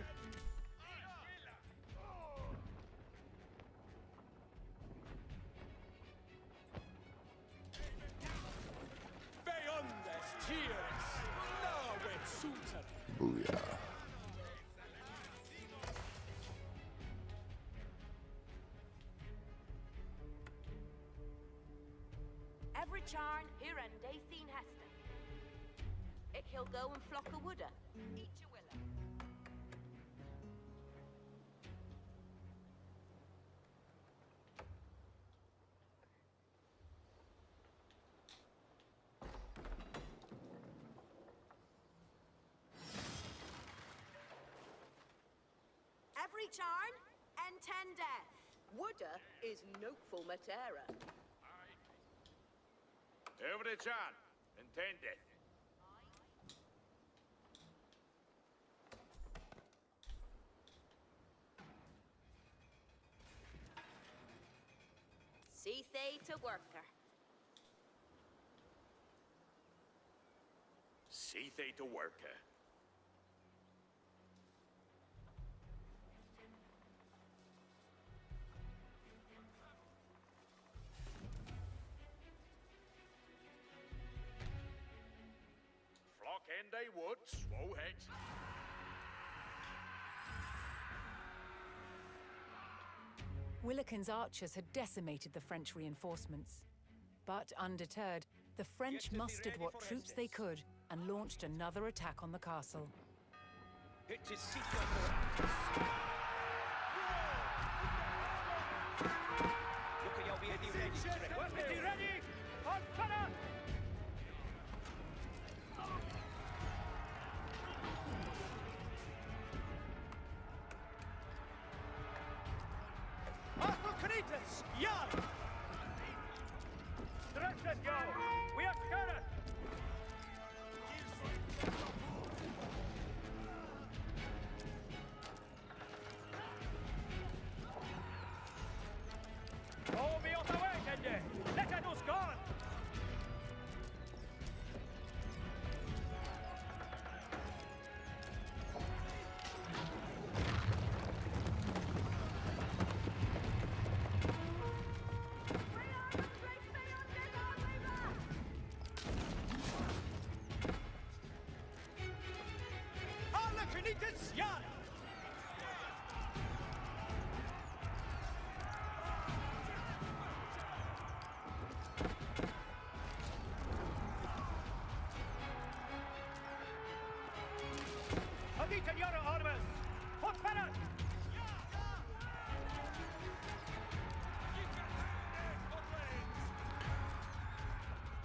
Beyondes tears. Now it suited. Booyah. Every charn, here and day seen Hester. Ik he'll go and flock a wooder. Each a willer. Every charn, and 10 death. Wooder is noteful Matera. Every chan. Intended. See they to worker. See they to work. Flock end they would, swow heads. Willikin's archers had decimated the French reinforcements. But undeterred, the French mustered what troops they could and launched another attack on the castle. It is secret. Look at y'all be ready. Weapons ready. On fire. Arthur Yar! Directed go! We are scared! Oh, be on the way, Kende! Let us gone! Yara armors! Fortfarande!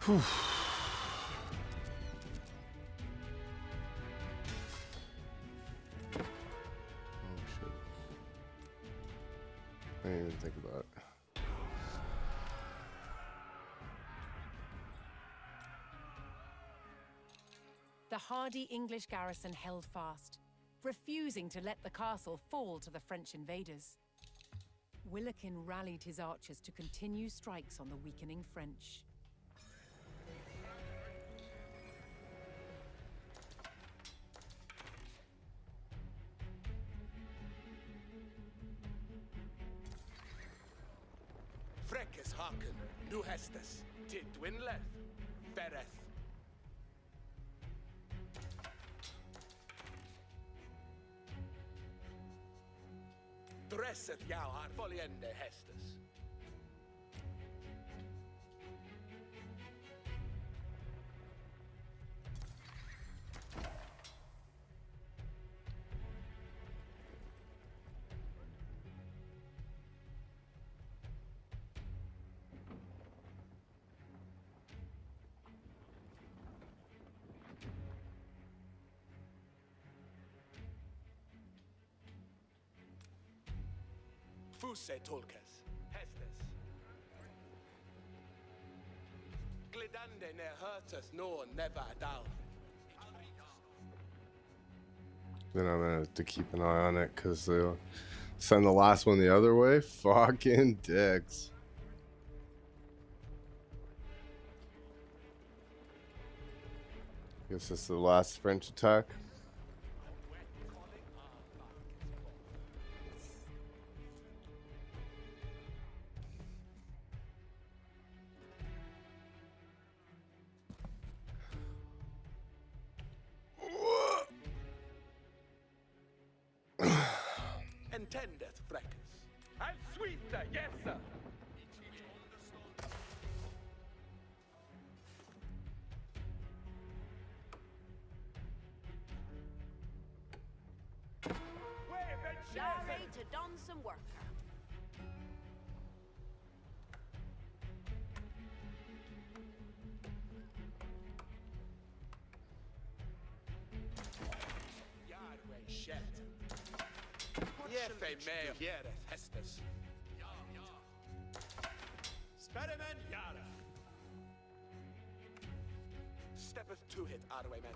Whew. Oh shit. I didn't even think about it. The hardy English garrison held fast, refusing to let the castle fall to the French invaders. Willikin rallied his archers to continue strikes on the weakening French. Freckes Haken, nu Hestes, Tid Dwinleth, Bereth. Dresset jou har foliende Hestes. Fuse Tolkes, Hestes. Glidande ne hurtus no never down. Then I'm gonna have to keep an eye on it because they'll send the last one the other way. Fucking dicks. Guess this is the last French attack. Intendeth Freckes. I'm sweet, yes, sir. Yare to don some worker. Yarwe Shet. Jefe me hiereth Hestes. Sperimen Yara! Steppeth to hit Arwe men.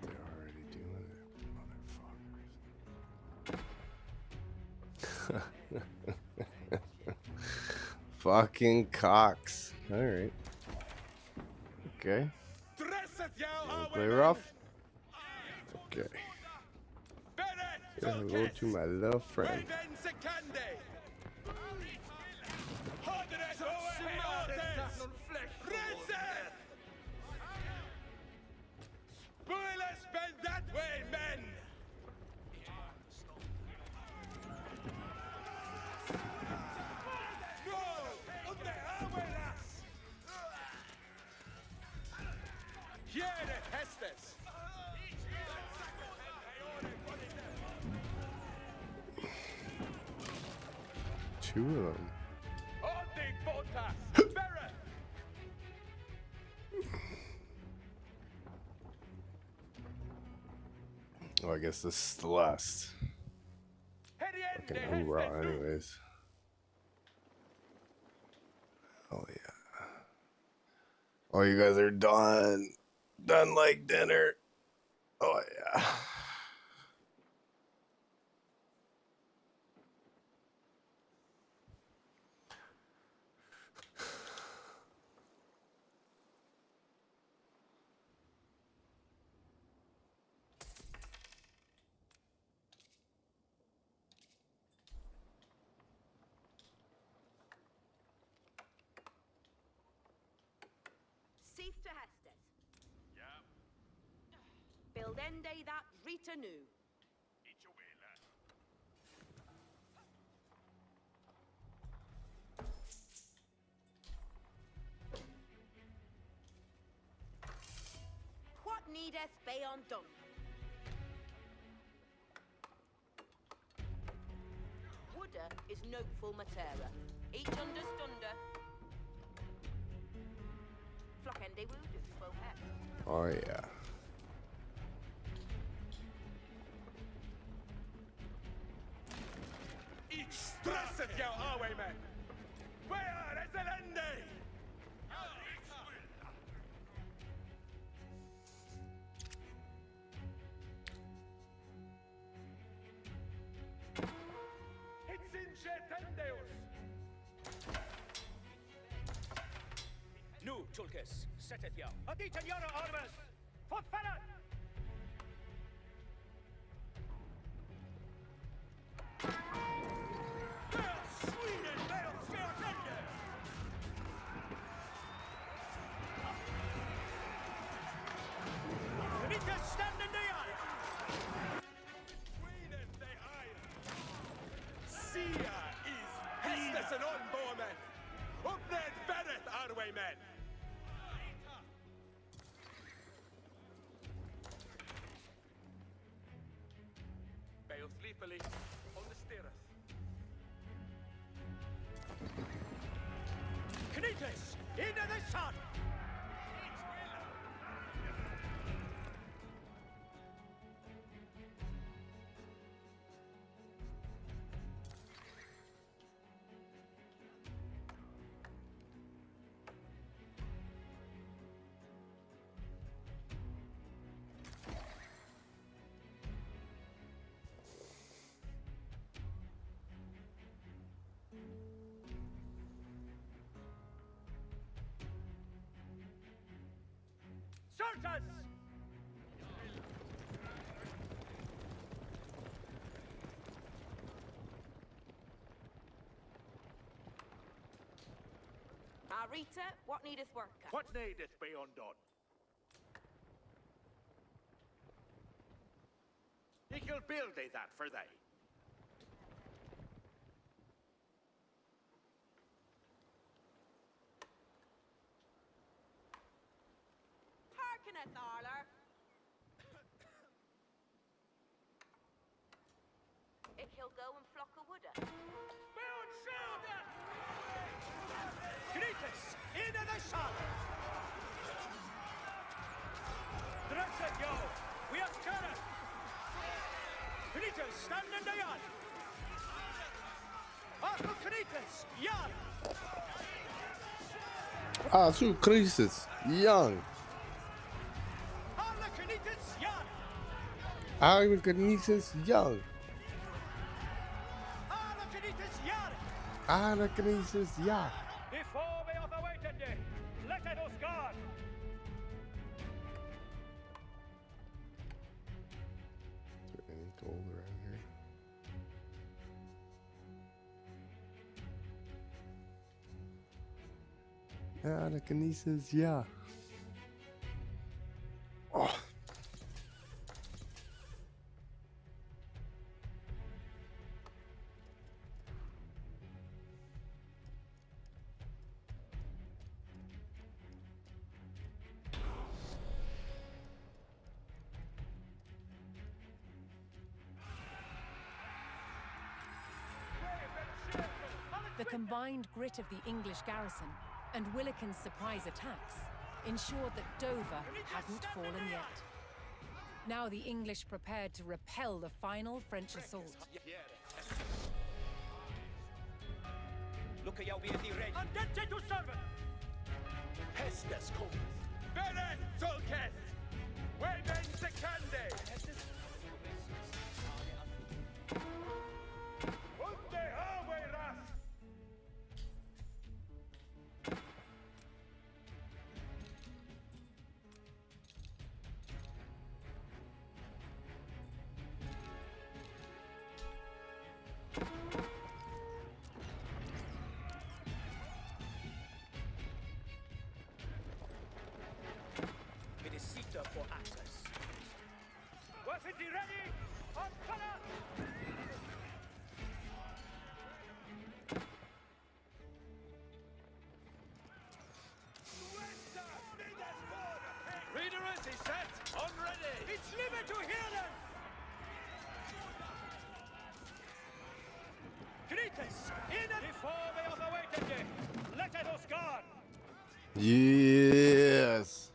They're already doing it, motherfuckers. Fucking cocks. Alright. Okay. Dresset jou Wanna our play women. rough? Okay. Bereth Say hello to my little friend. Raven Sekande. Hodres Oeheotes. Reset. Spoilers bend that way, men. No, unde abuelas. Hiere Hestes. Two of them. Ordning Botas. Bereth. Oh, I guess this is the last. Fucking hoorah, anyways. Oh yeah. Oh, you guys are done. Done like dinner. Oh yeah. Seif to Hestes. Buildende that Rita knew. What needeth be undone? Wooder is no full matera. Each understunder. Flockende will do for pet. Oh yeah. Each stressed your highwaymen! Where is the Lende? It's in Chetendeus! Nu, Tulkes, seteth jou. Adita Yara Armas! Fortfarat! Sweden, Bale, Skjortende! Rita standen de jar! Sweden, they hire! Sia is Hestes and Unbormen! Up there, Vereth, Arwaymen! Bale sleepily on the steereth. Knites, into the sun! Certus! Rita, what needeth work? What needeth be undone? He will build thee that for thee. Harkeneth, Arler. He'll go and flock a wooder. Build shoulder! Knites, into the sun! Dresset yo! We have Kara! Knites, stand in the yard! Arthur Knites, yard! Ah, two creases. Young. Arthur Knites, yard! Arachnesis young. Arthur Knites, yard! Arachnesis young. Before we have awaited thee, let us guard! Is there any gold around here? Arachnesis, yeah. Oh. The combined grit of the English garrison and Willikin's surprise attacks ensured that Dover hadn't fallen yet. Now the English prepared to repel the final French assault. Look at you be the red. Andente to servant! Hestes cometh. Vereth, Tulketh! Waymen secande! Unde hawe ras! It is Sita for access. Waffen Sie ready? On color! Reader is set. On ready. It's limit to hear them! Kritis, in and before they are awaited ye. Let us guard! Yes.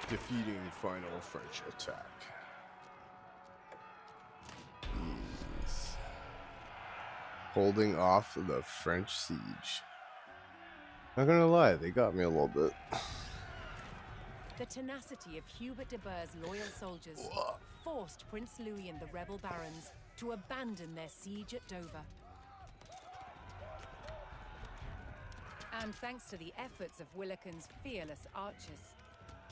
Defeating final French attack. Yes. Holding off the French siege. Not gonna lie, they got me a little bit. The tenacity of Hubert de Burgh's loyal soldiers forced Prince Louis and the rebel barons to abandon their siege at Dover. And thanks to the efforts of Willikin's fearless archers,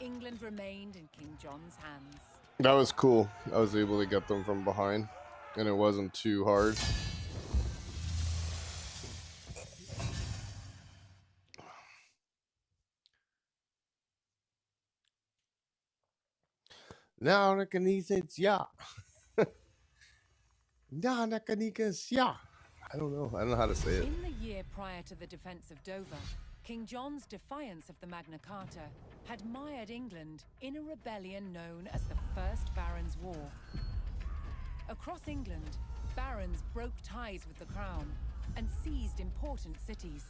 England remained in King John's hands. That was cool. I was able to get them from behind, and it wasn't too hard. Now yeah. Yeah. I don't know. I don't know how to say it. In the year prior to the defense of Dover, King John's defiance of the Magna Carta had mired England in a rebellion known as the First Barons' War. Across England, barons broke ties with the crown and seized important cities,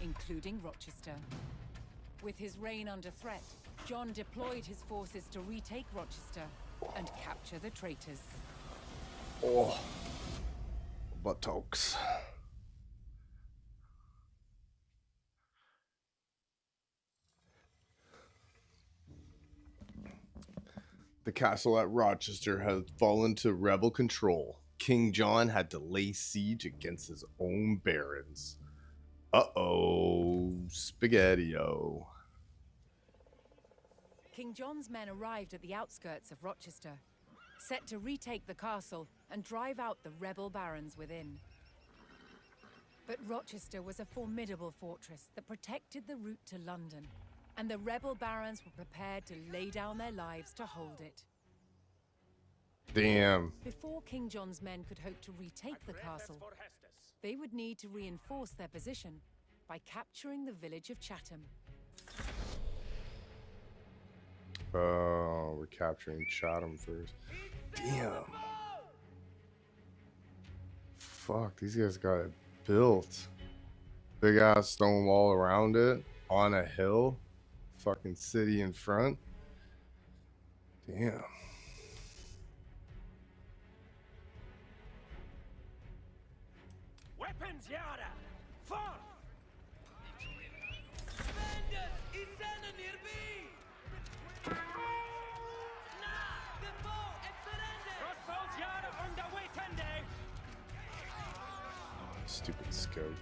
including Rochester. With his reign under threat, John deployed his forces to retake Rochester and capture the traitors. Oh, buttocks. The castle at Rochester had fallen to rebel control. King John had to lay siege against his own barons. Uh-oh, spaghetti-o. King John's men arrived at the outskirts of Rochester, set to retake the castle and drive out the rebel barons within. But Rochester was a formidable fortress that protected the route to London, and the rebel barons were prepared to lay down their lives to hold it. Damn. Before King John's men could hope to retake the castle, they would need to reinforce their position by capturing the village of Chatham. Oh, we're capturing Chatham first. Damn. Fuck, these guys got it built. Big ass stone wall around it, on a hill. Fucking city in front. Damn. Weapons, Yara! Fall! Crossbows, Yara, on the way, Tende! Stupid scope.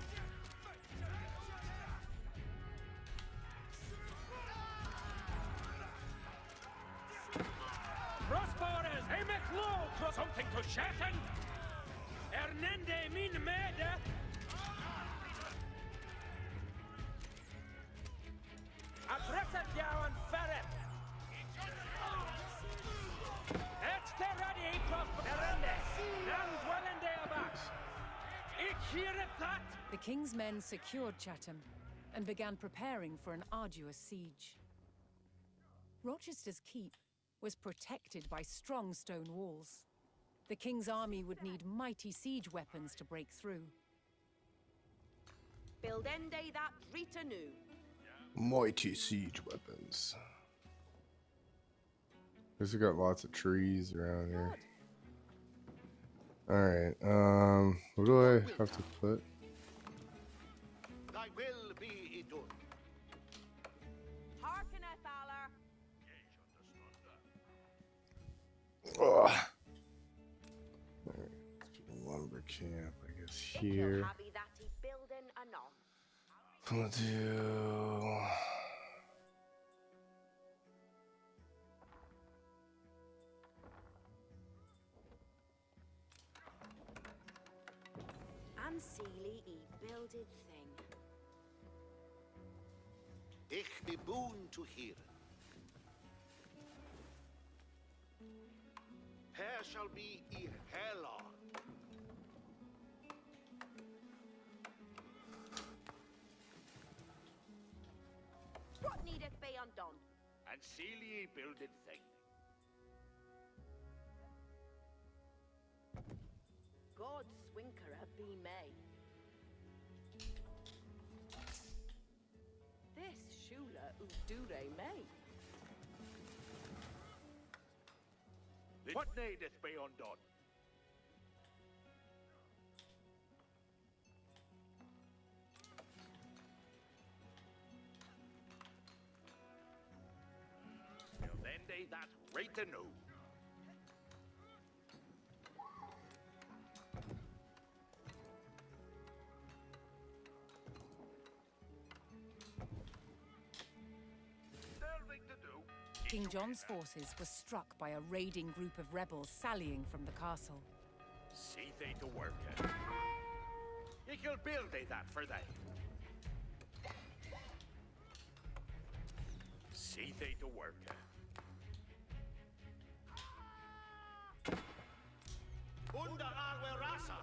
Crossbowers, aim it low! Something to shatten! Ernende min mede! Adresset Jawan Ferret! It's ready, Crossbow! Ernende! Nan dwellende abax! Ich hear that! The king's men secured Chatham and began preparing for an arduous siege. Rochester's keep was protected by strong stone walls. The king's army would need mighty siege weapons to break through. Buildende that Ritanu. Mighty siege weapons. This has got lots of trees around here. Alright, what do I have to put? Thy will be done. Harkeneth, Aller. Ugh. Alright, let's put a lumber camp, I guess, here. Happy that he building anon. I'm gonna do... Unseelie e builded thing. Ich be boon to hear. Here shall be I hella. What needeth be undone? And seal ye builded thing. God swinkera be may. This shula udure may. What needeth be undone? Well, then they that right to know. Delving to do. King John's forces were struck by a raiding group of rebels sallying from the castle. See they to work it. Ye shall build they that for they. See they to work it. Unda alwe rasa.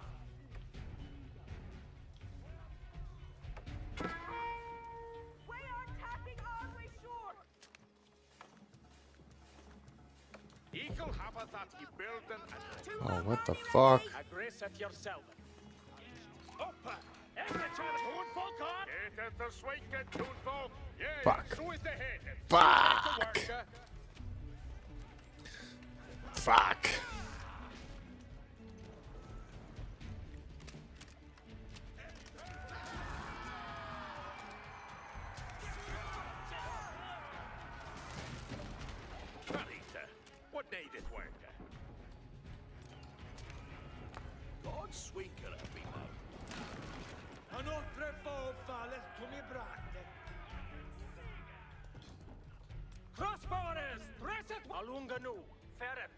We are attacking Armory Shore! Ye shall have a that ye building and Oh, what the fuck? Aggress at yourself. Up! Every child, who'd fuck on? it is the swank and tuneful. Yeah, Fuck. so is the head. Fuck. Fuck. Marita, what needeth work? God sweeker be now. Another foe falleth to me brande. Crossbowers, press it! Alunga nu, ferret.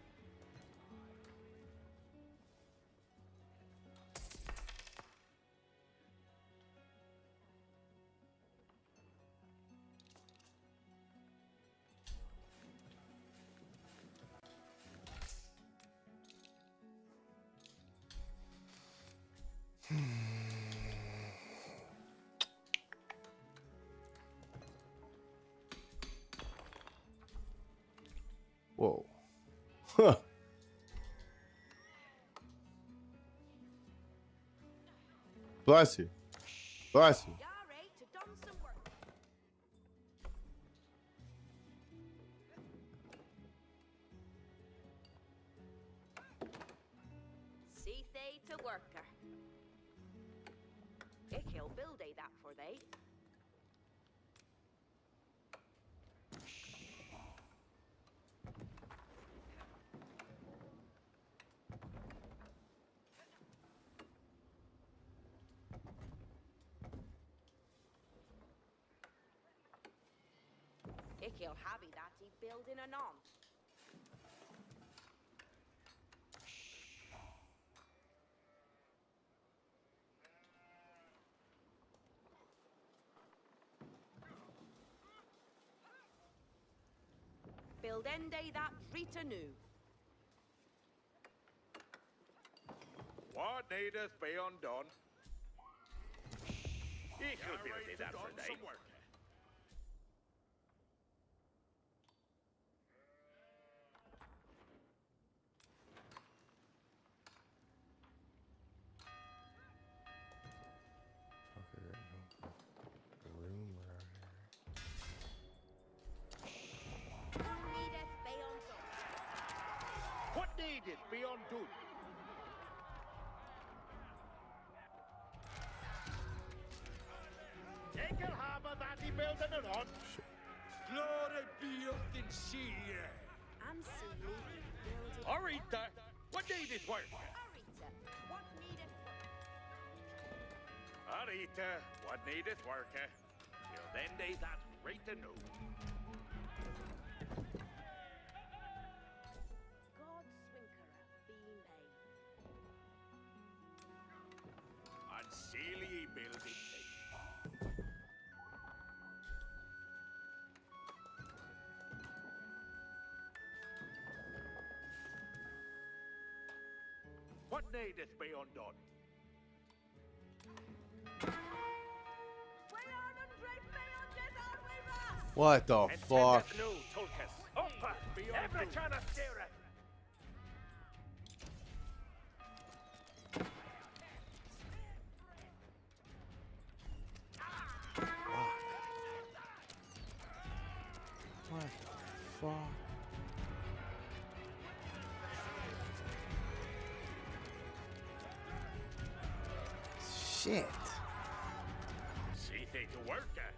Whoa. Huh. Bless you. Bless you. Yare to done some work. See they to worker. Ich he'll build they that for they. Ich he'll have that he build in anon. Build ende that Rita new. What needeth be undone? Ye shall build they that for they. What needeth be undone? What needeth be undone? They can have a that he building it on. Glory be of the sea. And see ye building. Arita, what needeth work? Arita, what needeth work? Arita, what needeth work? Till then they that right to know. God swinkera be may. And seal ye building thing. What needeth be undone? What the fuck? Entendeth nu, Tulkas. Upper, every can of steer it. What the fuck? Shit. See thee to work at.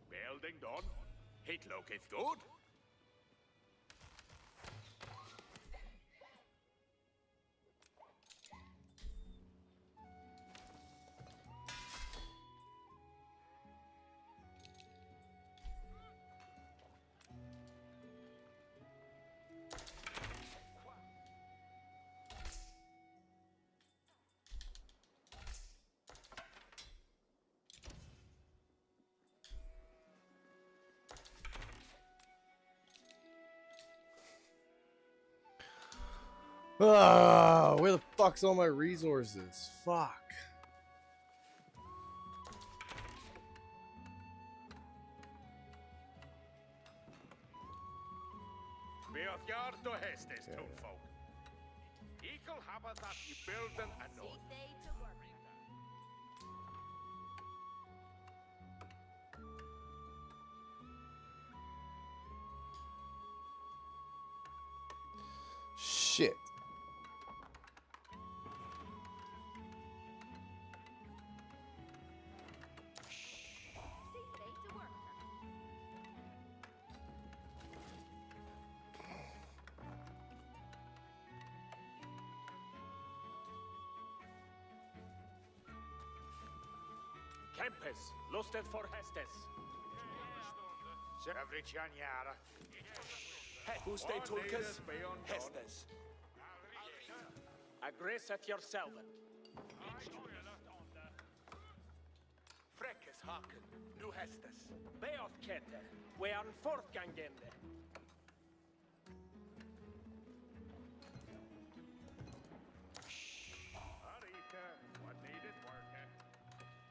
Building done. It looketh good. Ah, where the fuck's all my resources? Fuck. Beothgar to Hestes, folk. Equal habit that you building a See node. they to work. Shit. See they to work. Kempes, lusted for Hestes. Every Chanyara. Who's they Tulkas? Hestes. Aggresseth yourself. Freckes Haken. Nu Hestes. Beoth kette. We are fortgangende. Arika, what needed work?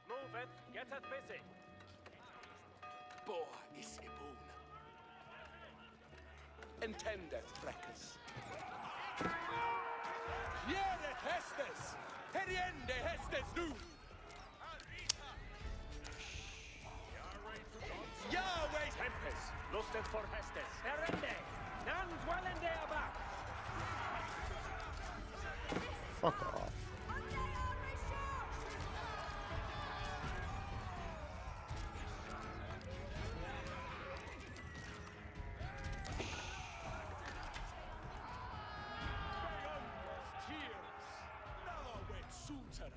Move it, get it busy. Boa is ibun. Entendeth Freckes. Hieret Hestes. Heriende Hestes nu. Yahweh. Tempest, lusted for Hestes. Herende, none dwellende about. Fuck off. Yahweh Suter.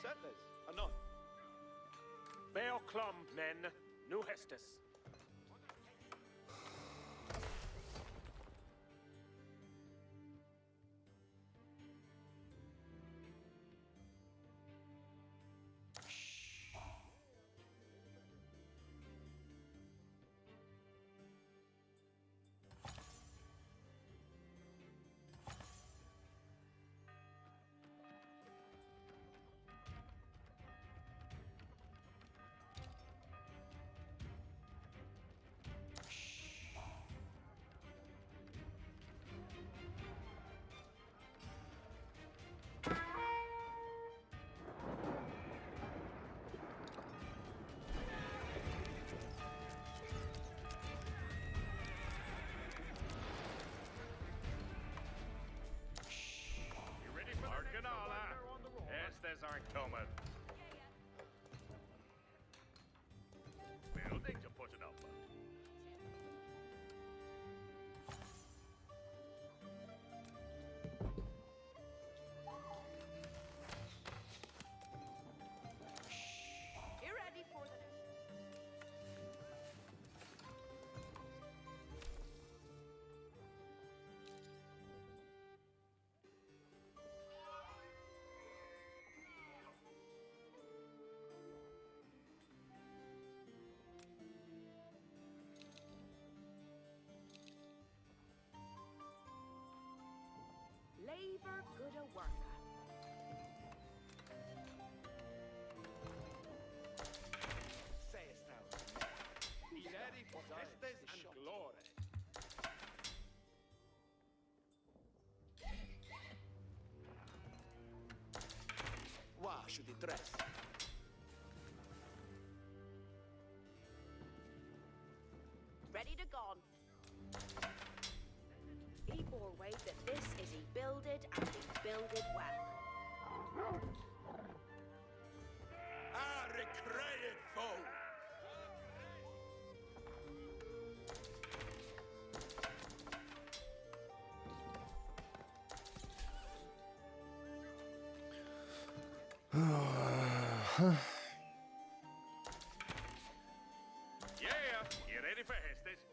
Settlers, anon. Beoclum, nen, nu Hestes. Coming. Building to put it up. You ready for the... Labor good a worker. Sayest thou, be ready for festes and glory. Why should he dress? Ready to gone. He bore weight that this is he builded and he builded well. Ah, recreate foe! Yeah, you ready for Hestes?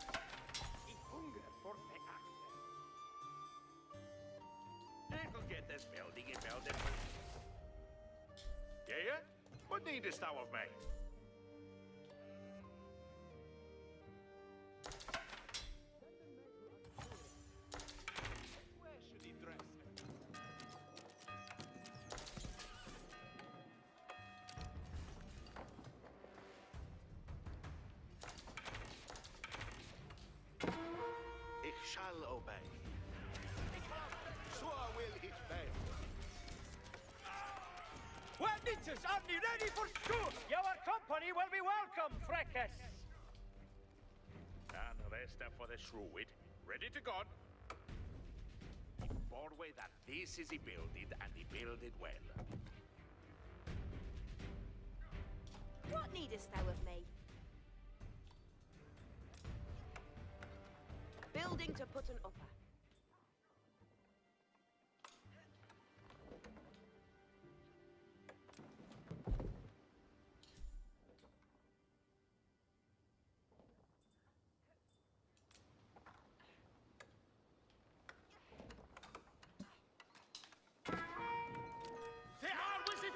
I hunger for the act. I'll get this building and build it. Yeah? What needest thou of me? Where should he dress? Ich shall obey. So will it be. Well, Ninjas, are ye ready for school? Your company will be welcome, Freckes. And the rest are for the Shrewd. Ready to go. He bore way that this is he builded and he builded well. What needest thou of me? Building to put an upper.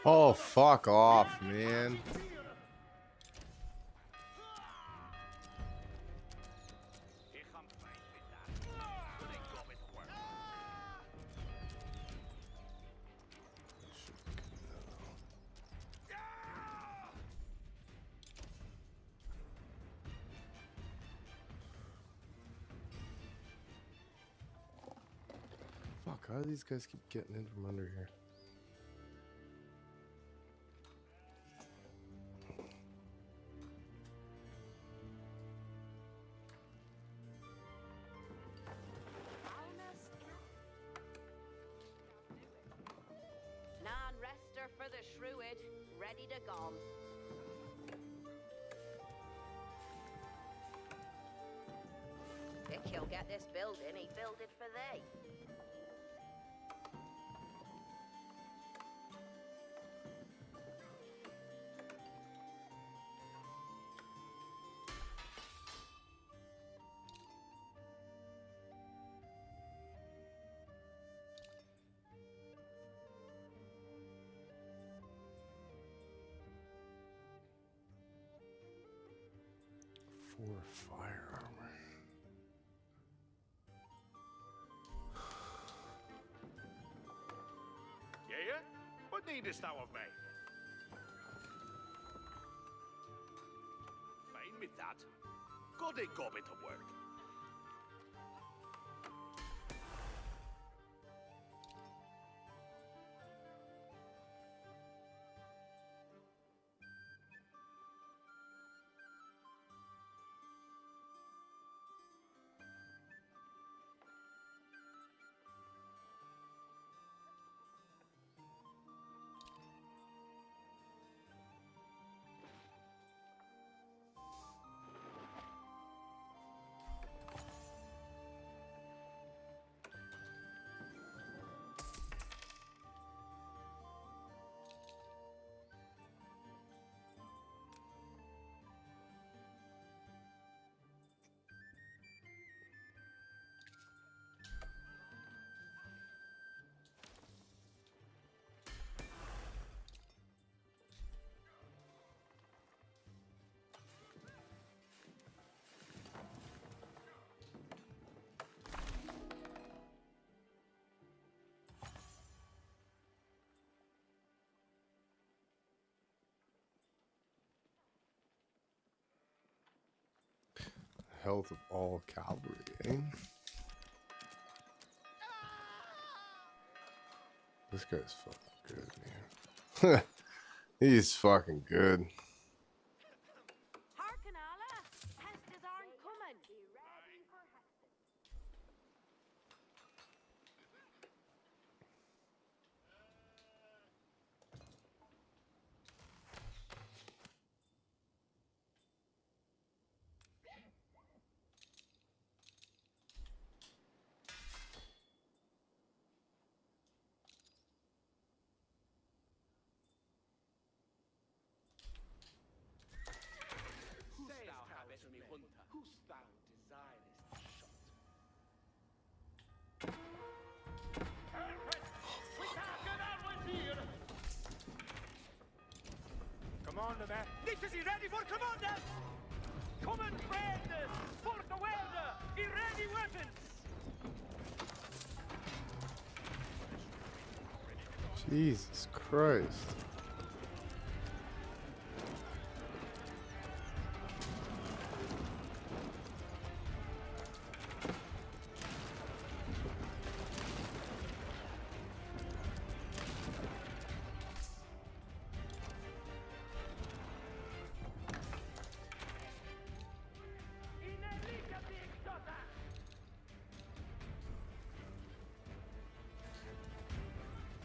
Oh, fuck off, man. Ich am fein mit that. Good and go with work. Fuck, how do these guys keep getting in from under here? Non-rester for the Shrewd, ready to gone. If he'll get this building, he builded for thee. For fire armor. Yeah? What needest thou of me? Fine with that. Good and go bit of work. health of all cavalry, eh? This guy's fucking good, man. He's fucking good. Harken, Allah! Hestas aren't coming! Be ready for Hestas. Say thou habest me hunter, whose thou desirest shot. We can't get on with here! Commander, man. This is he ready for commander! Common friend! Fork away! Be ready weapons! Jesus Christ. Inelika Bigdota!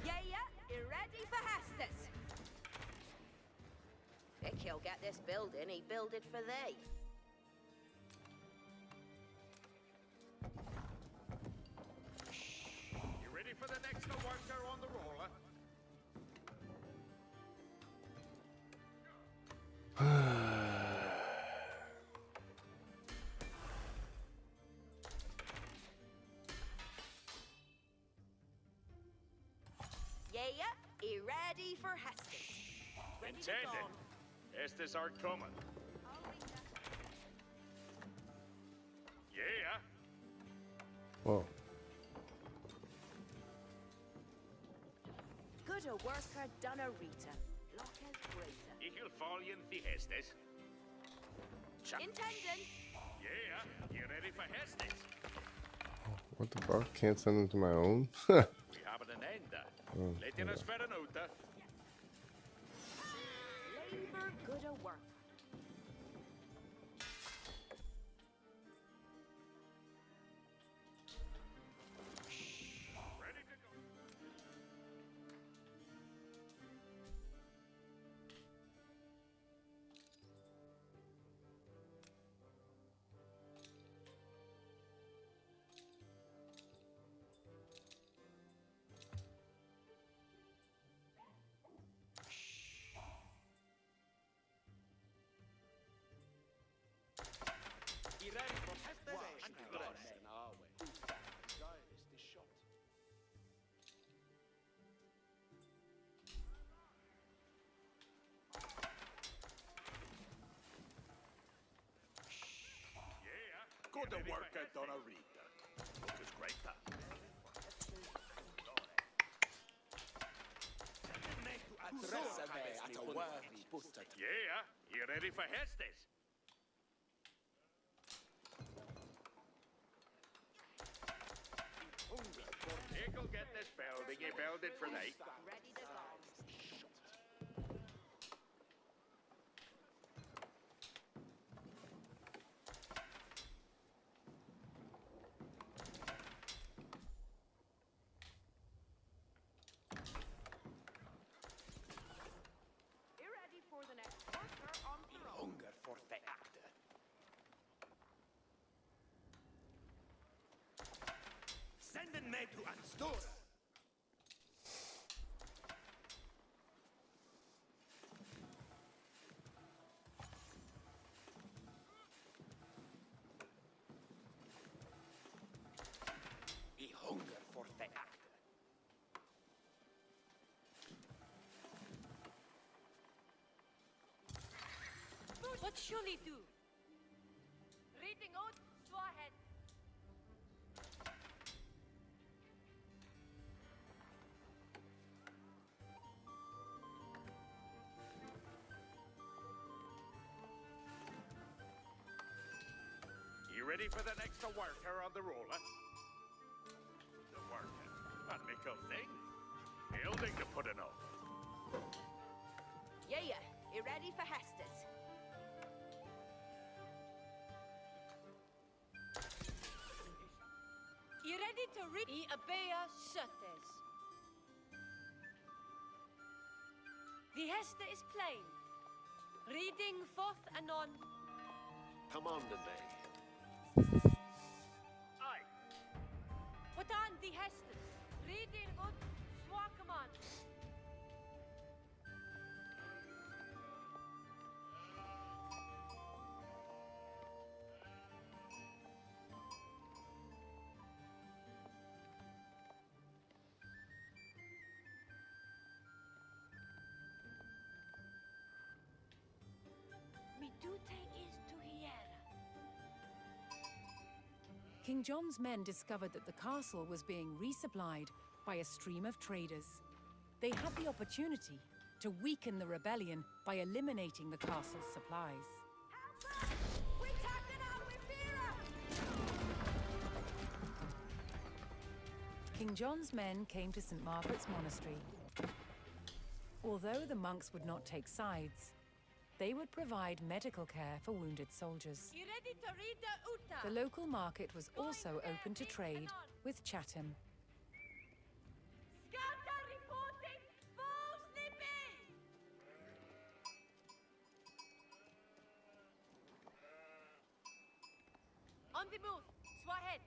Yeah, you ready for Hestas? If he'll get this building, he build it for thee. You ready for the next worker on the roller? Yeah, he ready for Hestas. Ready to Intended. go. Estes are coming. I'll read that. Yeah. Whoa. Good a worker done a Rita. Lock as greater. Ihil fallen the Hestes. Intending. Yeah. You ready for Hestes? What the fuck? Can't send them to my own? We have an ender. Let us fair note. Labor good a worker. Ready to go. Be ready for Hestas and dress in our way. Whose thou desirest the shot. Yeah. Good worker, Donarita. Look is great. Address at a worthy booster. Yeah. You ready for Hestes? He'll get this building. He build it for thee. Ready to go. Be ready for the next worker on the road. Hunger for the actor. Sending me to Anstora. Be hunger for the actor. What shall he do? Reading out, Swahead. Ready for the next worker on the roller? The worker? A nickel thing? Building to put enough. Yeah, you ready for Hester's? You ready to read? I abea Shutters. The Hester is plain. Reading forth anon. Command and Bay. Aye. What on the Hesters? Reading ut Swakaman. Mi dute is to hiera. King John's men discovered that the castle was being resupplied by a stream of traders. They had the opportunity to weaken the rebellion by eliminating the castle's supplies. We taken out with Vera! King John's men came to St. Margaret's Monastery. Although the monks would not take sides, they would provide medical care for wounded soldiers. You ready to read the Uta? The local market was also open to trade with Chatham. Scouter reporting full snippy! On the move, Swahead.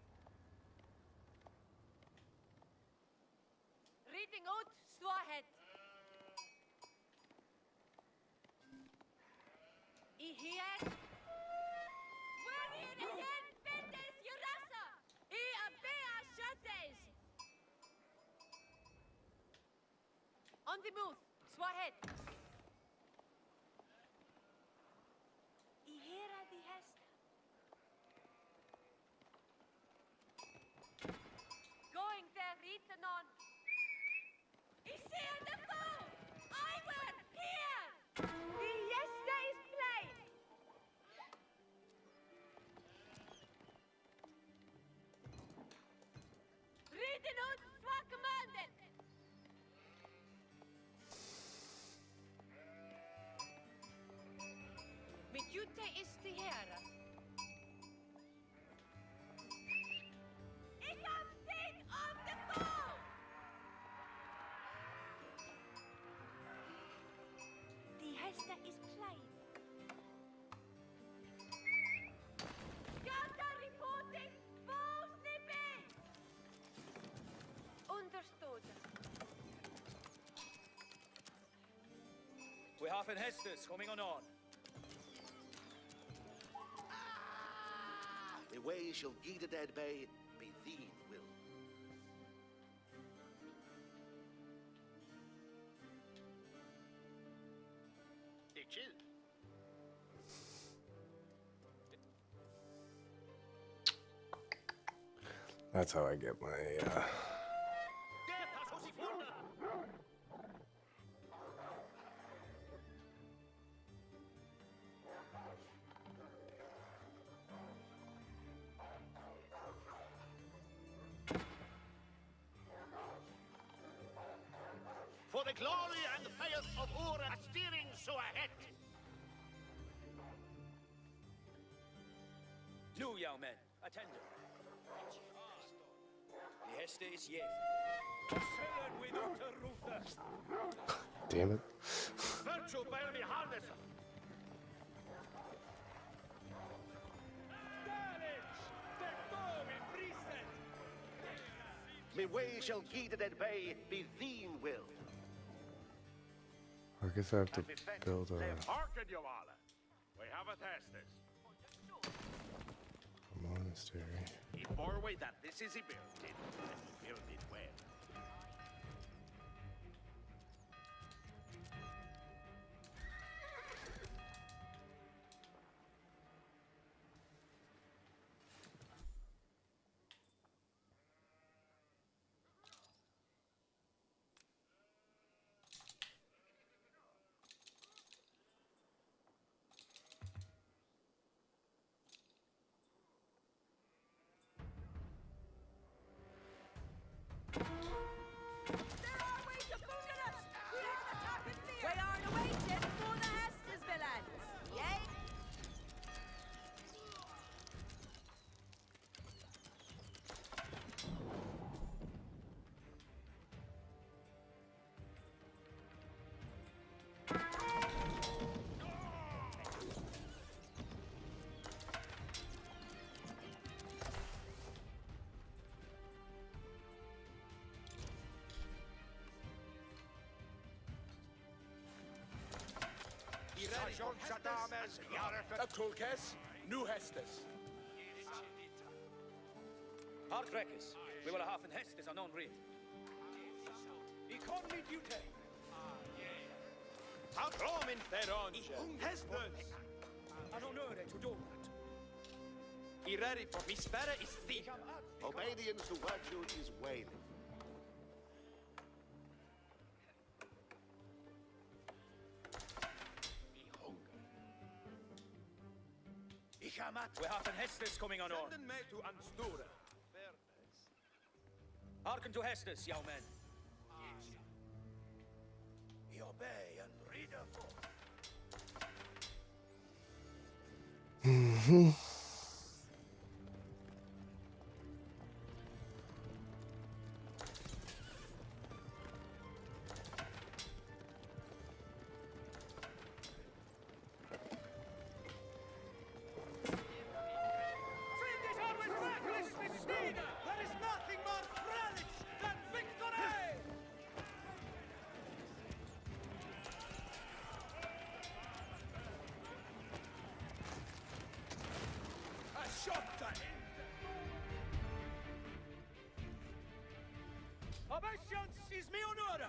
Reading out, Swahead. I hear. Where you again, Fendes, Urasa? I abea Shutters. On the move, Swahead. I hear the Hester. Going there, written on. I see the foe! I will here! The Hester is plain! Reading out Swag commanded! Midjute is the here. Ik have seen of the foe! The Hester is plain. Scouter reporting full snipping! Understood. We have in Hestus coming on. The way shall guide dead bay be thee will. They chill. That's how I get my For the glory and faith of Ura, steering so ahead. New young men, attend. The Hester is yet. Sellen without a ruther. damn it. Virtue bear me harness. Me way shall guide dead bay be thee will. I guess I have to And me fetch build say, a hearken you all. We have a test this. monastery. He forward that this is he built it, and he built it well. Shadames, Yaref, Kulkes, New Hestes. Harkrekis, we will have in Hestes on read. Economy duty. How Roman Theron, Hestes. An honore to do that. Be ready for me, Spera is thief. Obedience to virtue is wailing. We have in Hestes coming on. Send me to Anstura. Hearken to Hestes, young men. Ye obey and read a book. Friend is always reckless, Mistina! There is nothing more frolic than victory! A shot to Obeisance is mi honore!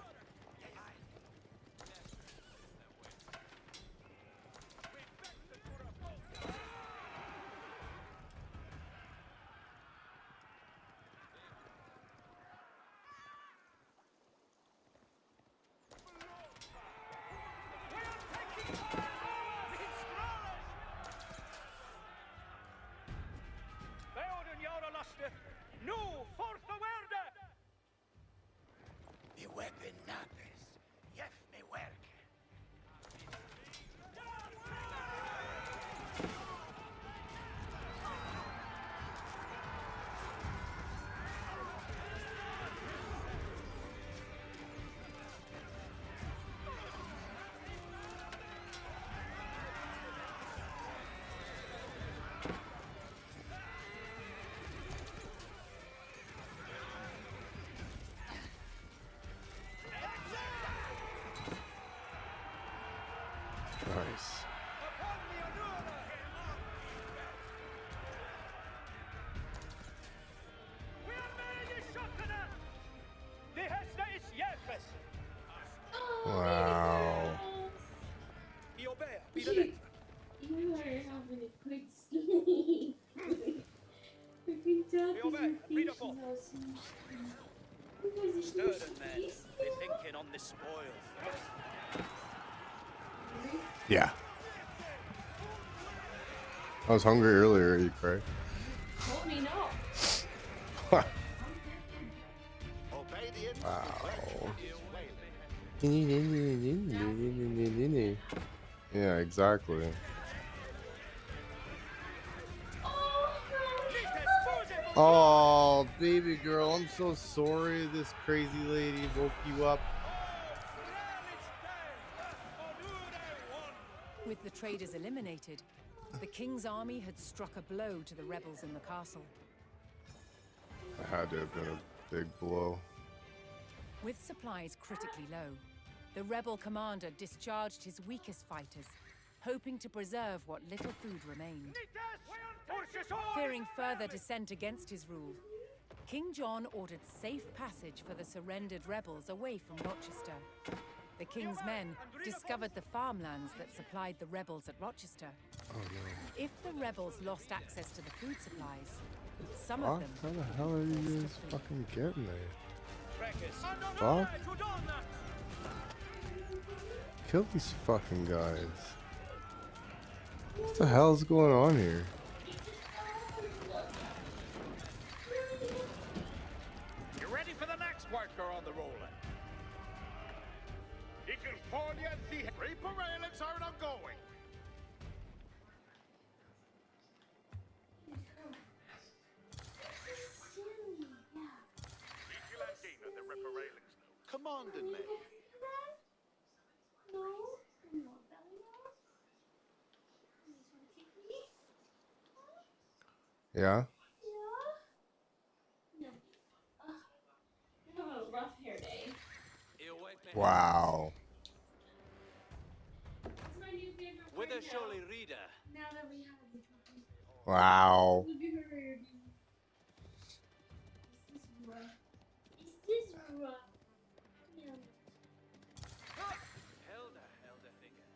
Beorden jara laste, nu forth the werde! The weapon napes. Yef me work. Nice. Upon mi honore! We are made in Shottana! The Hesta is Yerfes! Wow. Ye obey. Be the next. You are having a quick sleep. Freaking talk Yo, man, read up on. Because Sturden men. They thinking on the spoil. Yeah. I was hungry earlier, you cry. told me no. Obedience Wow. to virtue is wailing. Yeah, exactly. Oh, baby girl, I'm so sorry this crazy lady woke you up. With the traders eliminated, the king's army had struck a blow to the rebels in the castle. It had to have been a big blow. With supplies critically low, the rebel commander discharged his weakest fighters, hoping to preserve what little food remained. Fearing further descent against his rule, King John ordered safe passage for the surrendered rebels away from Rochester. The king's men discovered the farmlands that supplied the rebels at Rochester. Oh no. If the rebels lost access to the food supplies, some of them How the hell are you guys fucking getting there? Trekkers. Fuck. Kill these fucking guys. What the hell's going on here? You ready for the next worker on the roller? You can fall yet the Reaper railings are not going. Vigilantina, the Reaper railings. Commanded me. No, I'm not that one. You just want to kick me? Yeah? Yeah? No. I have a rough hair day. You wake me. Wow. It's my new favorite With a word Wow. Is this rough? Is this rough? Yeah. Helda, Helda Finger.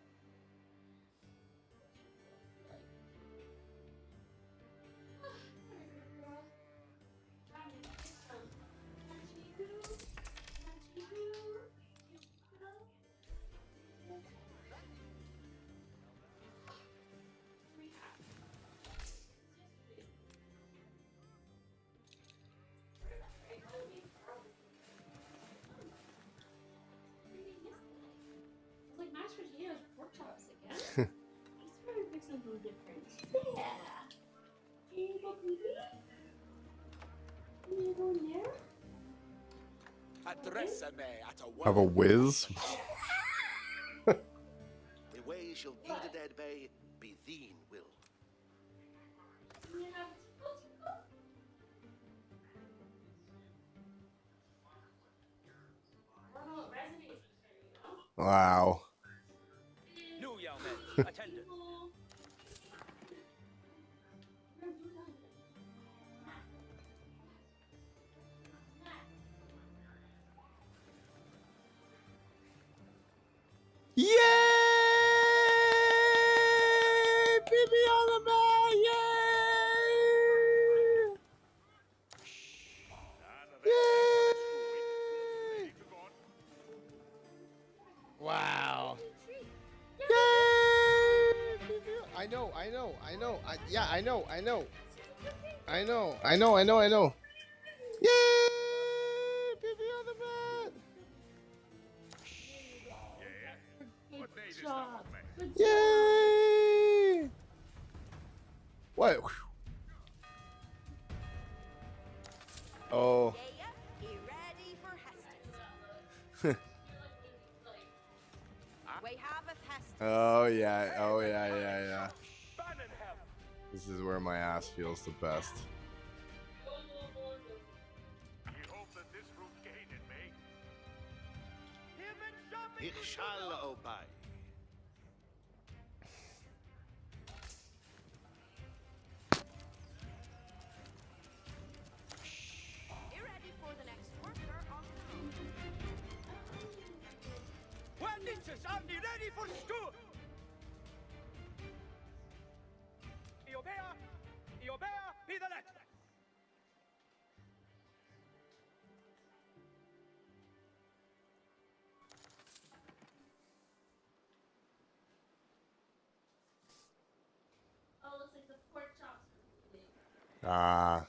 Like mashed potatoes, pork chops again. This probably makes a little difference. Yeah. Can you go pee-pee? Can you go in there? Address me at a Have a whiz? The way shall ye the dead bay be thine will. Can you have tickle? I don't know what resonates with her, you know? Wow. New young men, attendant. Yay! Pee-pee on the mat! Yay! Yay! Wow. Yay! Pee-pee. I know. Yeah, I know. Yay! Pee-pee on the mat! What day is Good job. Good job. Yay! What? Oh. Be ready for Hestus. We have a Hestus. Oh yeah. Yeah. Bannenham. This is where my ass feels the best. We hope that this route gain it may. Ich shall obey. Be ready for the next worker on the road. Well, Nisus, are you ready for school? Iobea, be the next. Oh, looks like the pork chops are big. Ah.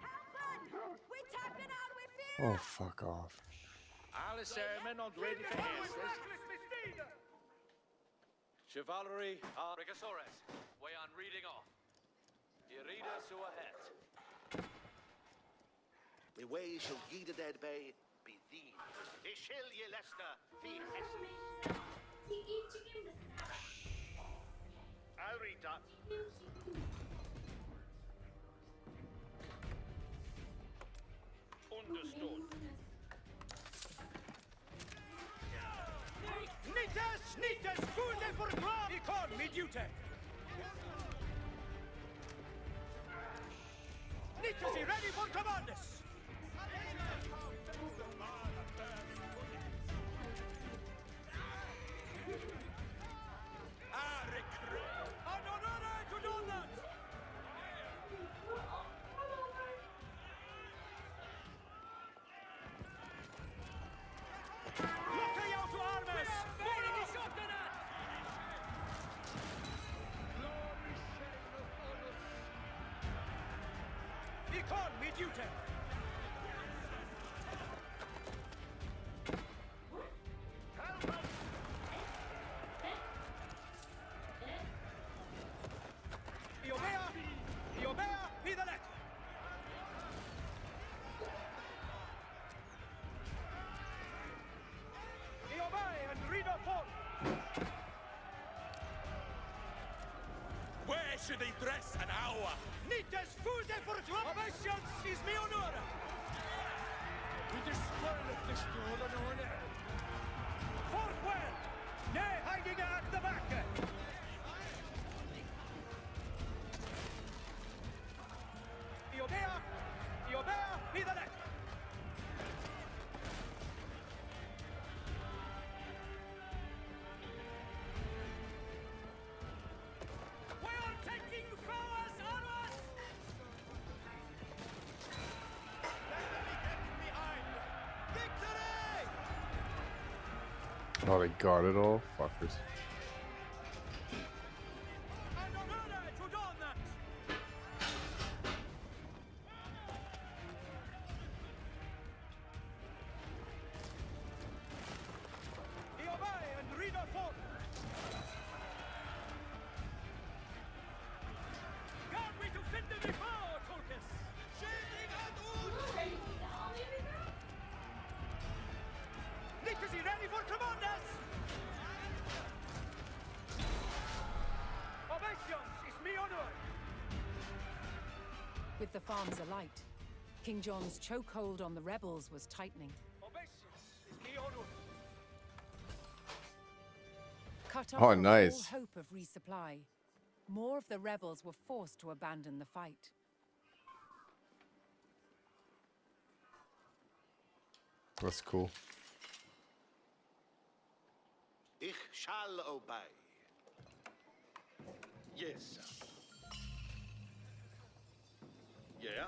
Happen! We tapping out with fear! Oh, fuck off. Alice Airmen on ready for Hestus. Chivalry, Regasores, way on reading off. Irida to ahead. The way shall ye the dead bay be thine. Ishil ye Leicester, the Hestus. He ate chicken biscuits. I'll read that. Understood. Nitas, gute for Graf! Ikon, midjute! Nitas, you ready for commanders? Honorare to Donald! Look out to armes! More of the shot than that! Ikon, midjute! Iobea, be the next! Iobea and Rida Paul! Where should he dress an hour? Nitas fuse for Obeisance is mi onora! We just spoil of this door and Oh, they got it all? Fuckers. Ready for commanders! Obeisance is me honor! With the farms alight, King John's chokehold on the rebels was tightening. Obeisance is me honor! Cut off Oh, from nice. all hope of resupply, more of the rebels were forced to abandon the fight. That's cool. Ich shall obey. Yes, sir. Yeah?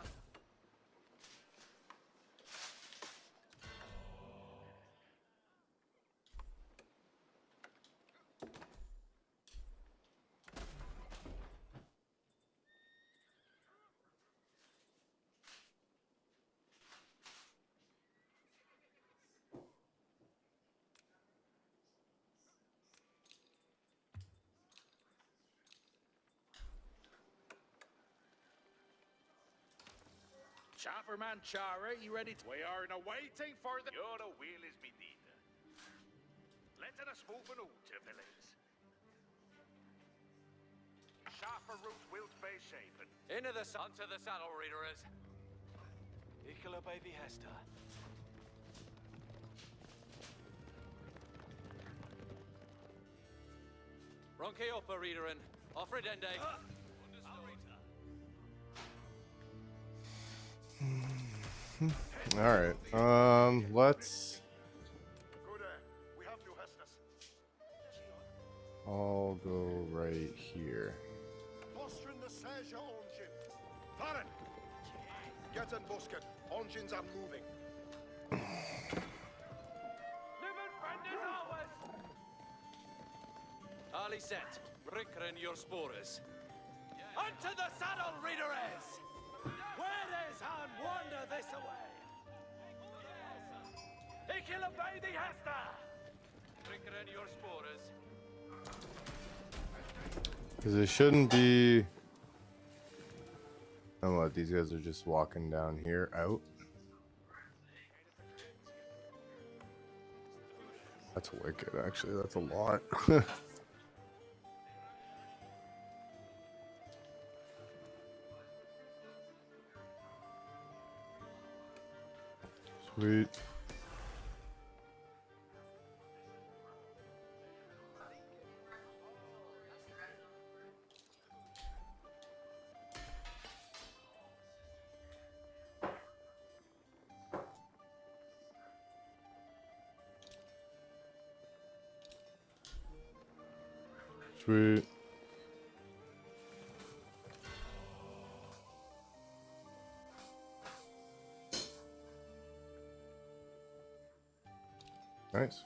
Chopperman Chara, you ready? We are now waiting for the... Your will is me need. Let us move on to village. Sharper route wilt be shapen. Into the sun, to the saddle, readers. Ikula baby Hester. Ronke Oppa, readerin. Offredende. All right. Let's. We have new Hestus. I'll go right here. Postrin the Seja Onjin. Farron! Get in busket. Onjins are moving. Living friend is ours! Ali set. Rickren your sporers. Onto the saddle, readers! Where is and wander this away? Ikula baby Hester! Rickren your sporers. Because it shouldn't be. Oh, what? These guys are just walking down here out. That's wicked, actually. That's a lot. Sweet. Sweet. Nice.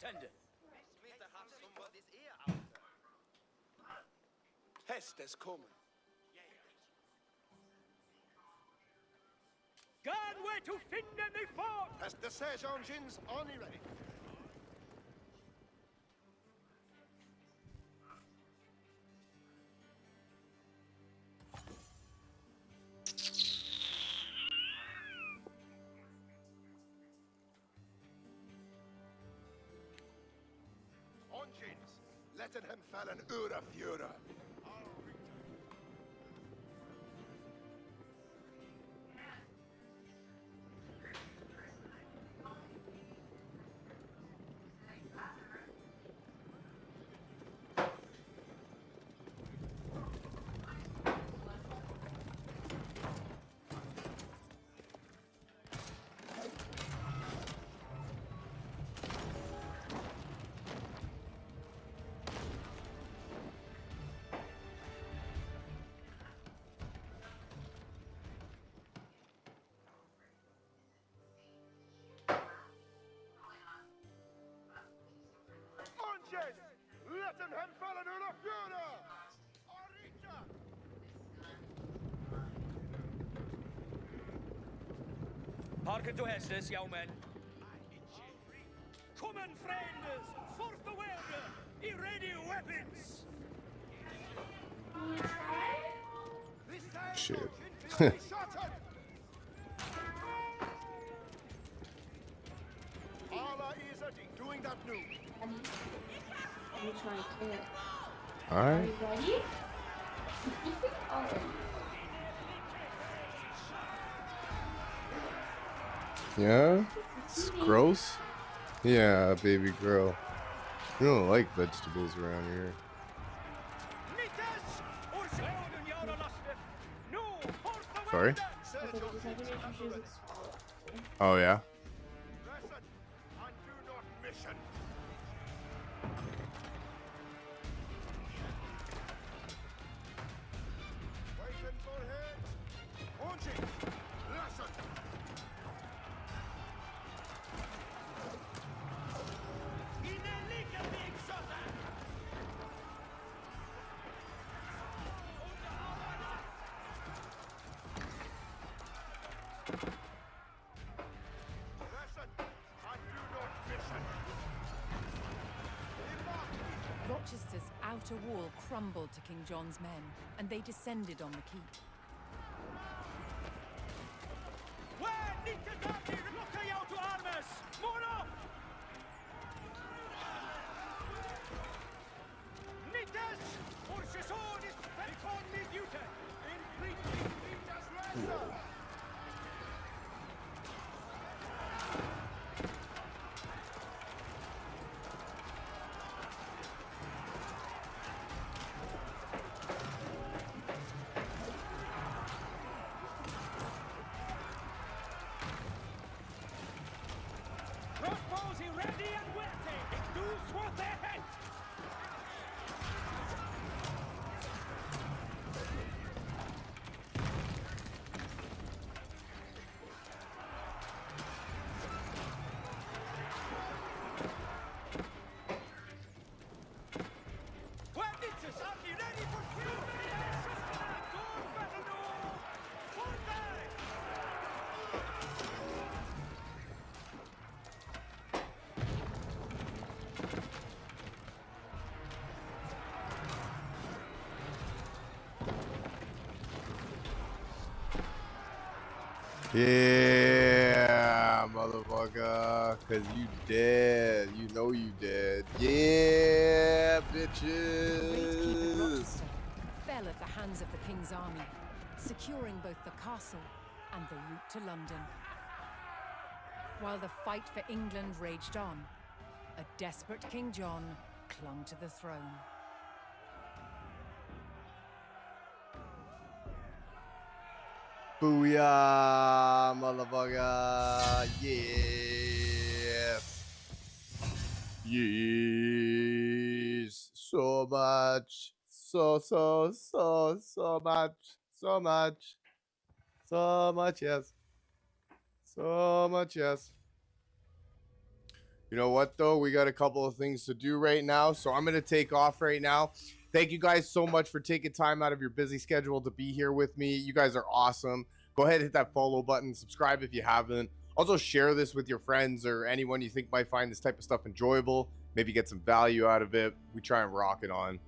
Attendant. Hester's coming. Ganway to finden the fort! Hester Serge engines on ready. Engines, letting him fallen Ura Fura. Engines, letting him fallen Ura Fura. Arita. Hearken to Hestus, young men. Come on, friends! Forth the welder! Be ready weapons! This time, Shit. engines will be shattered. Allah is doing that new. Let me try and kill it. All Are right. you ready? Alright. Yeah. It's gross. Yeah, baby girl. You don't like vegetables around here. Sorry. Okay, just have to make sure she's exploded. Oh yeah. Listen and do not mission. Waiting for him. Engines, listen. Listen and do not mission. Rochester's outer wall crumbled to King John's men, and they descended on the keep. Where need to Darby? Look out to armors! More up! Nitas! Ursus is Belicon Midute! In preaching Nitas Rasa! Crossbows ready and waiting! Do swat their heads! Well, Nitas, are you ready for fuel? Go, battle no! Fall back! Yeah, motherfucker. Cause you dead. You know you dead. Yeah, The great keep of bitches. Rochester fell at the hands of the king's army, securing both the castle and the route to London. While the fight for England raged on, a desperate King John clung to the throne. Booyah, motherfucker. Yes. Yes. So much. So much. So much. So much, yes. So much, yes. You know what, though? We got a couple of things to do right now, so I'm going to take off right now. Thank you guys so much for taking time out of your busy schedule to be here with me. You guys are awesome. Go ahead and hit that follow button. Subscribe if you haven't. Also, share this with your friends or anyone you think might find this type of stuff enjoyable. Maybe get some value out of it. We try and rock it on.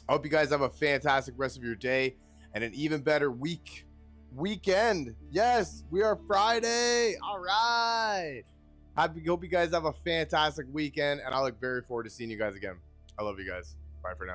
I hope you guys have a fantastic rest of your day and an even better weekend. Yes, we are Friday. All right. Hope you guys have a fantastic weekend, and I look very forward to seeing you guys again. I love you guys. Bye for now.